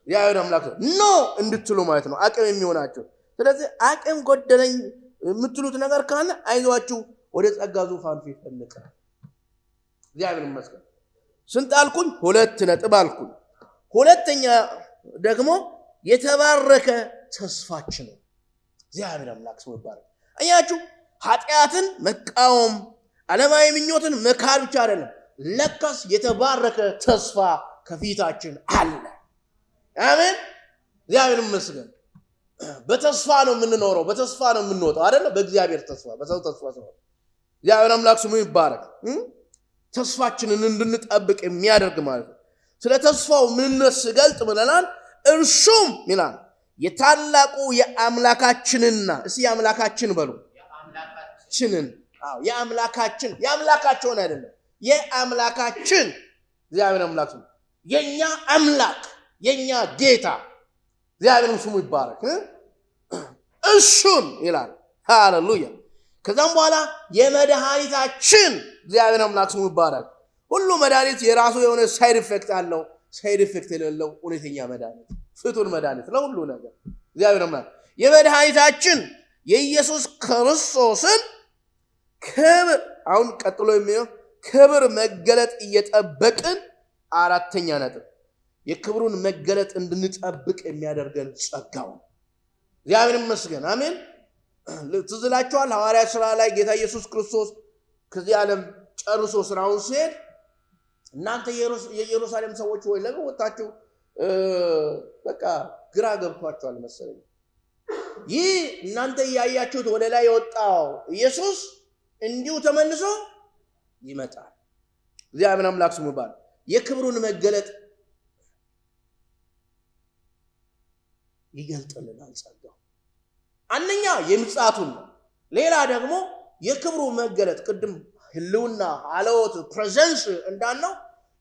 እግዚአብሔር አምላክ ኖ እንድትሉ ማለት ነው አቅም የሚሆናችሁ። ስለዚህ አቅም ጎደለኝ የምትሉት ነገር ካለ አይዟችሁ ወደ ጸጋ ዙፋን ፊት እንቅረብ። እግዚአብሔር ይመስገን። ስንት አልኩኝ? 2 ነጥብ አልኩኝ። ሁለተኛ ደግሞ የተባረከ ተስፋችን ነው። እግዚአብሔር አምላክ ስሙ ይባረክ። አያችሁ ኃጢአትን መቃወም ዓለማዊ ምኞትን መካድ ብቻ አይደለም። ለካስ የተባረከ ተስፋ ከፊታችን አለ። አሜን። እግዚአብሔር ይመስገን። በተስፋ ነው የምንኖረው፣ በተስፋ ነው የምንወጣው አይደለ? በእግዚአብሔር ተስፋ፣ በሰው ተስፋ ሳይሆን። እግዚአብሔር አምላክ ስሙ ይባረክ። ተስፋችንን እንድንጠብቅ የሚያደርግ ማለት ነው። ስለ ተስፋው ምንነት ሲገልጥ ምንላል? እርሱም ይላል የታላቁ የአምላካችንና እስቲ የአምላካችን በሉ የአምላካችንን የአምላካቸውን አይደለም የአምላካችን እግዚአብሔር አምላክ ስሙ የኛ አምላክ የኛ ጌታ እግዚአብሔር ስሙ ይባረክ። እሱን ይላል። ሃሌሉያ። ከዛም በኋላ የመድኃኒታችን እግዚአብሔር አምላክ ስሙ ይባረክ። ሁሉ መድኃኒት የራሱ የሆነ ሳይድ ኢፌክት አለው። ሳይድ ኢፌክት የሌለው እውነተኛ መድኃኒት ፍቱን መድኃኒት ለሁሉ ነገር እግዚአብሔር አምላክ የመድኃኒታችን የኢየሱስ ክርስቶስን ክብር አሁን ቀጥሎ የሚለው ክብር መገለጥ እየጠበቅን አራተኛ ነጥብ የክብሩን መገለጥ እንድንጠብቅ የሚያደርገን ጸጋው እግዚአብሔር ይመስገን። አሜን። ትዝ ይላችኋል ሐዋርያት ሥራ ላይ ጌታ ኢየሱስ ክርስቶስ ከዚህ ዓለም ጨርሶ ስራውን ሲሄድ እናንተ የኢየሩሳሌም ሰዎች ሆይ ለምን ወጣችሁ? በቃ ግራ ገብቷቸዋል መሰለኝ። ይህ እናንተ ያያችሁት ወደ ላይ የወጣው ኢየሱስ እንዲሁ ተመልሶ ይመጣል። እግዚአብሔር አምላክ ስሙ ይባረክ። የክብሩን መገለጥ ይገልጥልናል ጸጋው። አንደኛ የምጽአቱን ነው። ሌላ ደግሞ የክብሩ መገለጥ ቅድም ህልውና አለወት ፕሬዘንስ እንዳልነው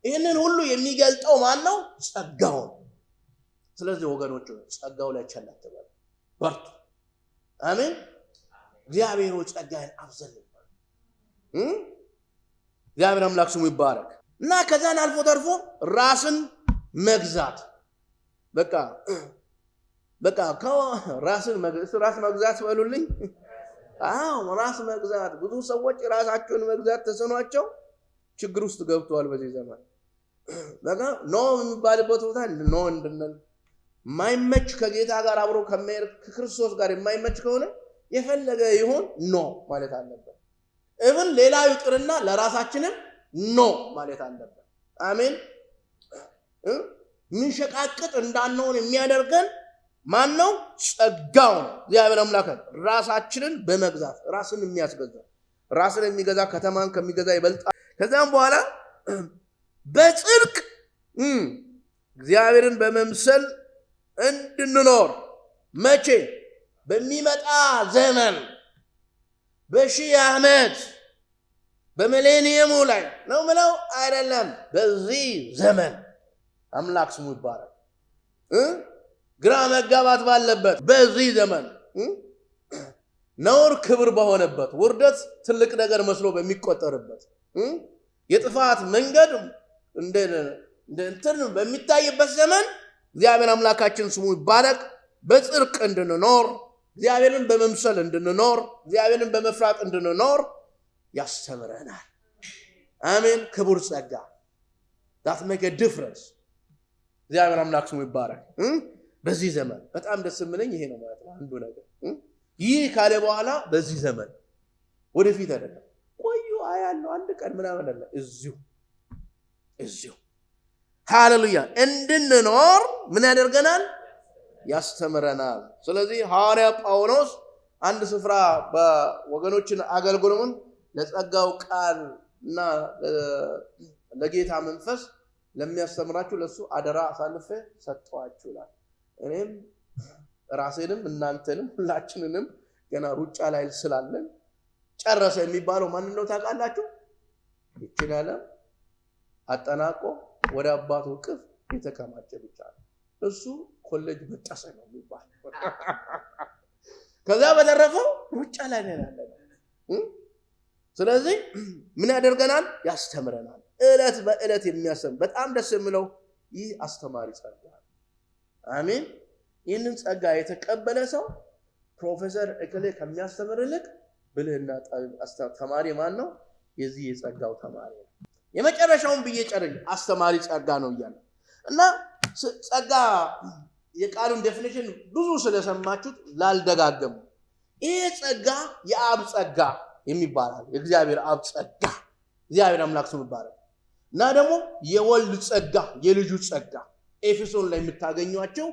ይህንን ሁሉ የሚገልጠው ማን ነው? ጸጋው ነው። ስለዚህ ወገኖች ጸጋው ላይ ቸል አትበሉ፣ በርቱ። አሜን። እግዚአብሔር ጸጋን አብዛልን። እግዚአብሔር አምላክ ስሙ ይባረክ። እና ከዛን አልፎ ተርፎ ራስን መግዛት በቃ ራስን መግዛት በሉልኝ። ራስ መግዛት። ብዙ ሰዎች ራሳቸውን መግዛት ተስኗቸው ችግር ውስጥ ገብተዋል በዚህ ዘመን። በቃ ኖ የሚባልበት ቦታ ኖ እንድንል የማይመች ከጌታ ጋር አብሮ ከመሄድ ከክርስቶስ ጋር የማይመች ከሆነ የፈለገ ይሁን ኖ ማለት አለበት። even ሌላው ይቅርና ለራሳችንም ኖ ማለት አለበት። አሜን። ምንሸቃቅጥ እንዳንሆን የሚያደርገን ማን ነው? ጸጋው ነው። እግዚአብሔር አምላክ ራሳችንን በመግዛት ራስን የሚያስገዛ ራስን የሚገዛ ከተማን ከሚገዛ ይበልጣል። ከዛም በኋላ በጽድቅ እግዚአብሔርን በመምሰል እንድንኖር መቼ? በሚመጣ ዘመን በሺህ ዓመት በሚሌኒየሙ ላይ ነው ምለው አይደለም። በዚህ ዘመን አምላክ ስሙ ይባረክ። ግራ መጋባት ባለበት በዚህ ዘመን ነውር ክብር በሆነበት ውርደት ትልቅ ነገር መስሎ በሚቆጠርበት የጥፋት መንገድ እንትን በሚታይበት ዘመን እግዚአብሔር አምላካችን ስሙ ይባረክ በጽድቅ እንድንኖር እግዚአብሔርን በመምሰል እንድንኖር እግዚአብሔርን በመፍራት እንድንኖር ያስተምረናል። አሜን። ክቡር ጸጋ that make a difference እግዚአብሔር አምላክ ስሙ ይባረክ። በዚህ ዘመን በጣም ደስ የሚለኝ ይሄ ነው ማለት ነው። አንዱ ነገር ይህ ካለ በኋላ በዚህ ዘመን ወደፊት አይደለም ቆዩ አያለው አንድ ቀን ምናምን አይደለም እዚሁ ሃሌሉያ እንድንኖር ምን ያደርገናል? ያስተምረናል። ስለዚህ ሐዋርያ ጳውሎስ አንድ ስፍራ በወገኖችን አገልግሎቱን ለጸጋው ቃል እና ለጌታ መንፈስ ለሚያስተምራችሁ ለሱ አደራ አሳልፌ ሰጠዋችሁ ይላል። እኔም ራሴንም እናንተንም ሁላችንንም ገና ሩጫ ላይ ስላለን ጨረሰ የሚባለው ማን ነው ታውቃላችሁ? ይችላል አጠናቆ ወደ አባቱ እቅፍ የተከማቸ ብቻ ነው። እሱ ኮሌጅ በጠሰ ነው የሚባል። ከዛ በተረፈው ሩጫ ላይ ነው ያለነው። ስለዚህ ምን ያደርገናል? ያስተምረናል። እለት በእለት የሚያስተምር በጣም ደስ የሚለው ይህ አስተማሪ ጸጋ። አሜን። ይህንን ጸጋ የተቀበለ ሰው ፕሮፌሰር እከሌ ከሚያስተምርልክ ብልህና ተማሪ ማን ነው? የዚህ የጸጋው ተማሪ ነው። የመጨረሻውን ብዬ ጨርኝ አስተማሪ ጸጋ ነው እያለ እና ጸጋ የቃሉን ዴፊኒሽን ብዙ ስለሰማችሁት ላልደጋገሙ ይሄ ጸጋ የአብ ጸጋ የሚባላል የእግዚአብሔር አብ ጸጋ እግዚአብሔር አምላክ ስሙ ይባረክ እና ደግሞ የወልድ ጸጋ የልጁ ጸጋ ኤፌሶን ላይ የምታገኟቸው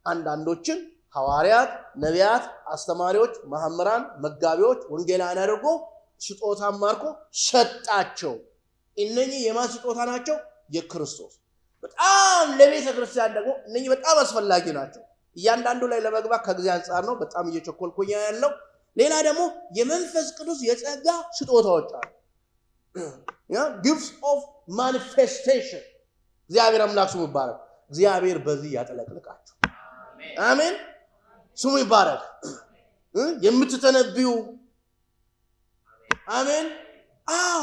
አንዳንዶችን ሐዋርያት፣ ነቢያት፣ አስተማሪዎች፣ መሐመራን፣ መጋቢዎች፣ ወንጌላውያን አድርጎ ስጦታ ማርኮ ሰጣቸው። እነኚህ የማን ስጦታ ናቸው? የክርስቶስ። በጣም ለቤተ ክርስቲያን ደግሞ እነኚህ በጣም አስፈላጊ ናቸው። እያንዳንዱ ላይ ለመግባት ከጊዜ አንጻር ነው በጣም እየቸኮልኩኝ ያለው። ሌላ ደግሞ የመንፈስ ቅዱስ የጸጋ ስጦታዎች አሉ። gifts of manifestation እግዚአብሔር አምላክ ስሙ ይባረክ። እግዚአብሔር በዚህ ያጠለቅልቃችሁ። አሜን። ስሙ ይባረክ። የምትተነብዩ አሜን። አዎ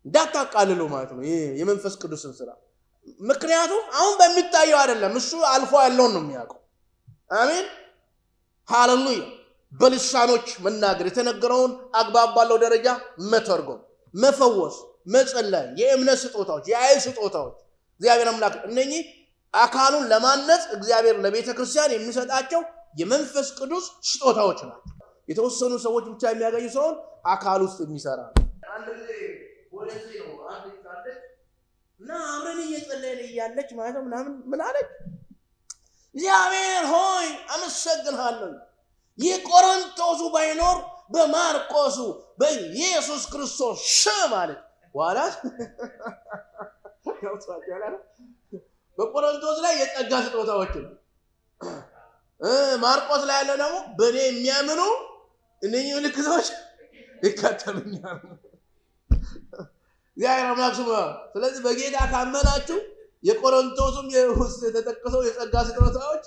እንዳታቃልሉ ማለት ነው የመንፈስ ቅዱስን ስራ። ምክንያቱም አሁን በሚታየው አይደለም፣ እሱ አልፎ ያለውን ነው የሚያውቀው። አሜን ሃሌሉያ። በልሳኖች መናገር፣ የተነገረውን አግባብ ባለው ደረጃ መተርጎም፣ መፈወስ፣ መጸለይ፣ የእምነት ስጦታዎች፣ የኃይል ስጦታዎች እግዚአብሔር አምላክ እነኚህ አካሉን ለማነጽ እግዚአብሔር ለቤተ ክርስቲያን የሚሰጣቸው የመንፈስ ቅዱስ ስጦታዎች ናቸው። የተወሰኑ ሰዎች ብቻ የሚያገኙ ሰውን አካል ውስጥ የሚሰራ ነው። አንድ ጊዜ ወደዚ ነው አንድ ታለች እና አብረን እየጸለይን እያለች ማለት ነው ምናምን ምን አለች? እግዚአብሔር ሆይ አመሰግንሃለሁ፣ የቆሮንቶሱ ባይኖር በማርቆሱ በኢየሱስ ክርስቶስ ስም አለች። በኋላ በቆሮንቶስ ላይ የጸጋ ስጦታዎች ነው። ማርቆስ ላይ ያለው ደግሞ በእኔ የሚያምኑ እነኚህ ምልክቶች ይከተሉኛል። እግዚአብሔር አምላክ ስሙ። ስለዚህ በጌታ ካመናችሁ የቆሮንቶስም የውስጥ የተጠቀሰው የጸጋ ስጦታዎች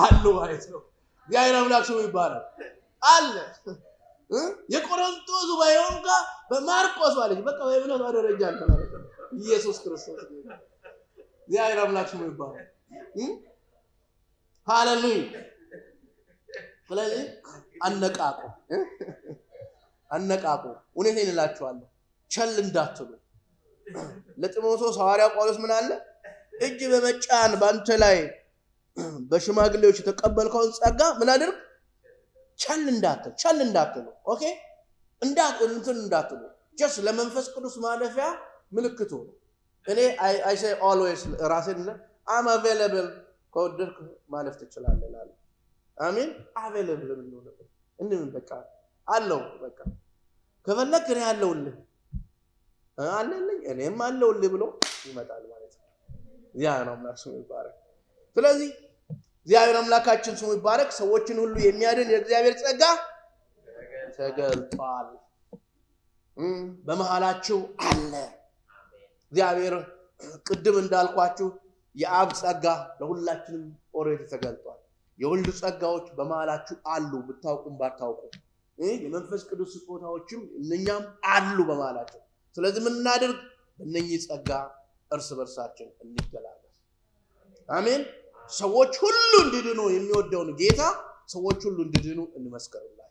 አሉ ማለት ነው። እግዚአብሔር አምላክ ስሙ ይባላል አለ። የቆሮንቶሱ ባይሆን ጋር በማርቆስ ማለት በቃ በእምነት ደረጃ ማለት ነው። ኢየሱስ ክርስቶስ እግዚአብሔር አምላክ ስሙ ይባላል። ሃሌሉያ። ስለዚህ አነቃቁ። እውነቴን እላችኋለሁ ቸል እንዳትሉ። ለጢሞቴዎስ ሐዋርያው ጳውሎስ ምን አለ? እጅ በመጫን ባንተ ላይ በሽማግሌዎች የተቀበልከውን ጸጋ ምን አድርግ? ቸል እንዳትሉ። ኦኬ እንዳትሉ። ጀስት ለመንፈስ ቅዱስ ማለፊያ ምልክቱ ነው። እኔ I say always ራሴን I'm available ከወደድክ ማለፍ ትችላለህ አለ። አሜን። available ነው ነበር እንዴ በቃ አለው በቃ ከፈለክ እኔ አለውልህ አለልኝ እኔም አለውልህ ብሎ ይመጣል ማለት ነው። እግዚአብሔር አምላክ ስሙ ይባረክ። ስለዚህ እግዚአብሔር አምላካችን ስሙ ይባረክ። ሰዎችን ሁሉ የሚያድን የእግዚአብሔር ጸጋ ተገልጧል፣ በመሃላችሁ አለ። እግዚአብሔር ቅድም እንዳልኳችሁ የአብ ጸጋ ለሁላችንም ኦሬዲ ተገልጧል። የወልድ ጸጋዎች በመሃላችሁ አሉ፣ ብታውቁም ባታውቁ። የመንፈስ ቅዱስ ስጦታዎችም እነኛም አሉ በመሃላቸው። ስለዚህ ምን እናድርግ? በእነኚህ ጸጋ እርስ በርሳችን እንገላለጽ። አሜን። ሰዎች ሁሉ እንዲድኑ የሚወደውን ጌታ ሰዎች ሁሉ እንዲድኑ እንመስክርላቸው።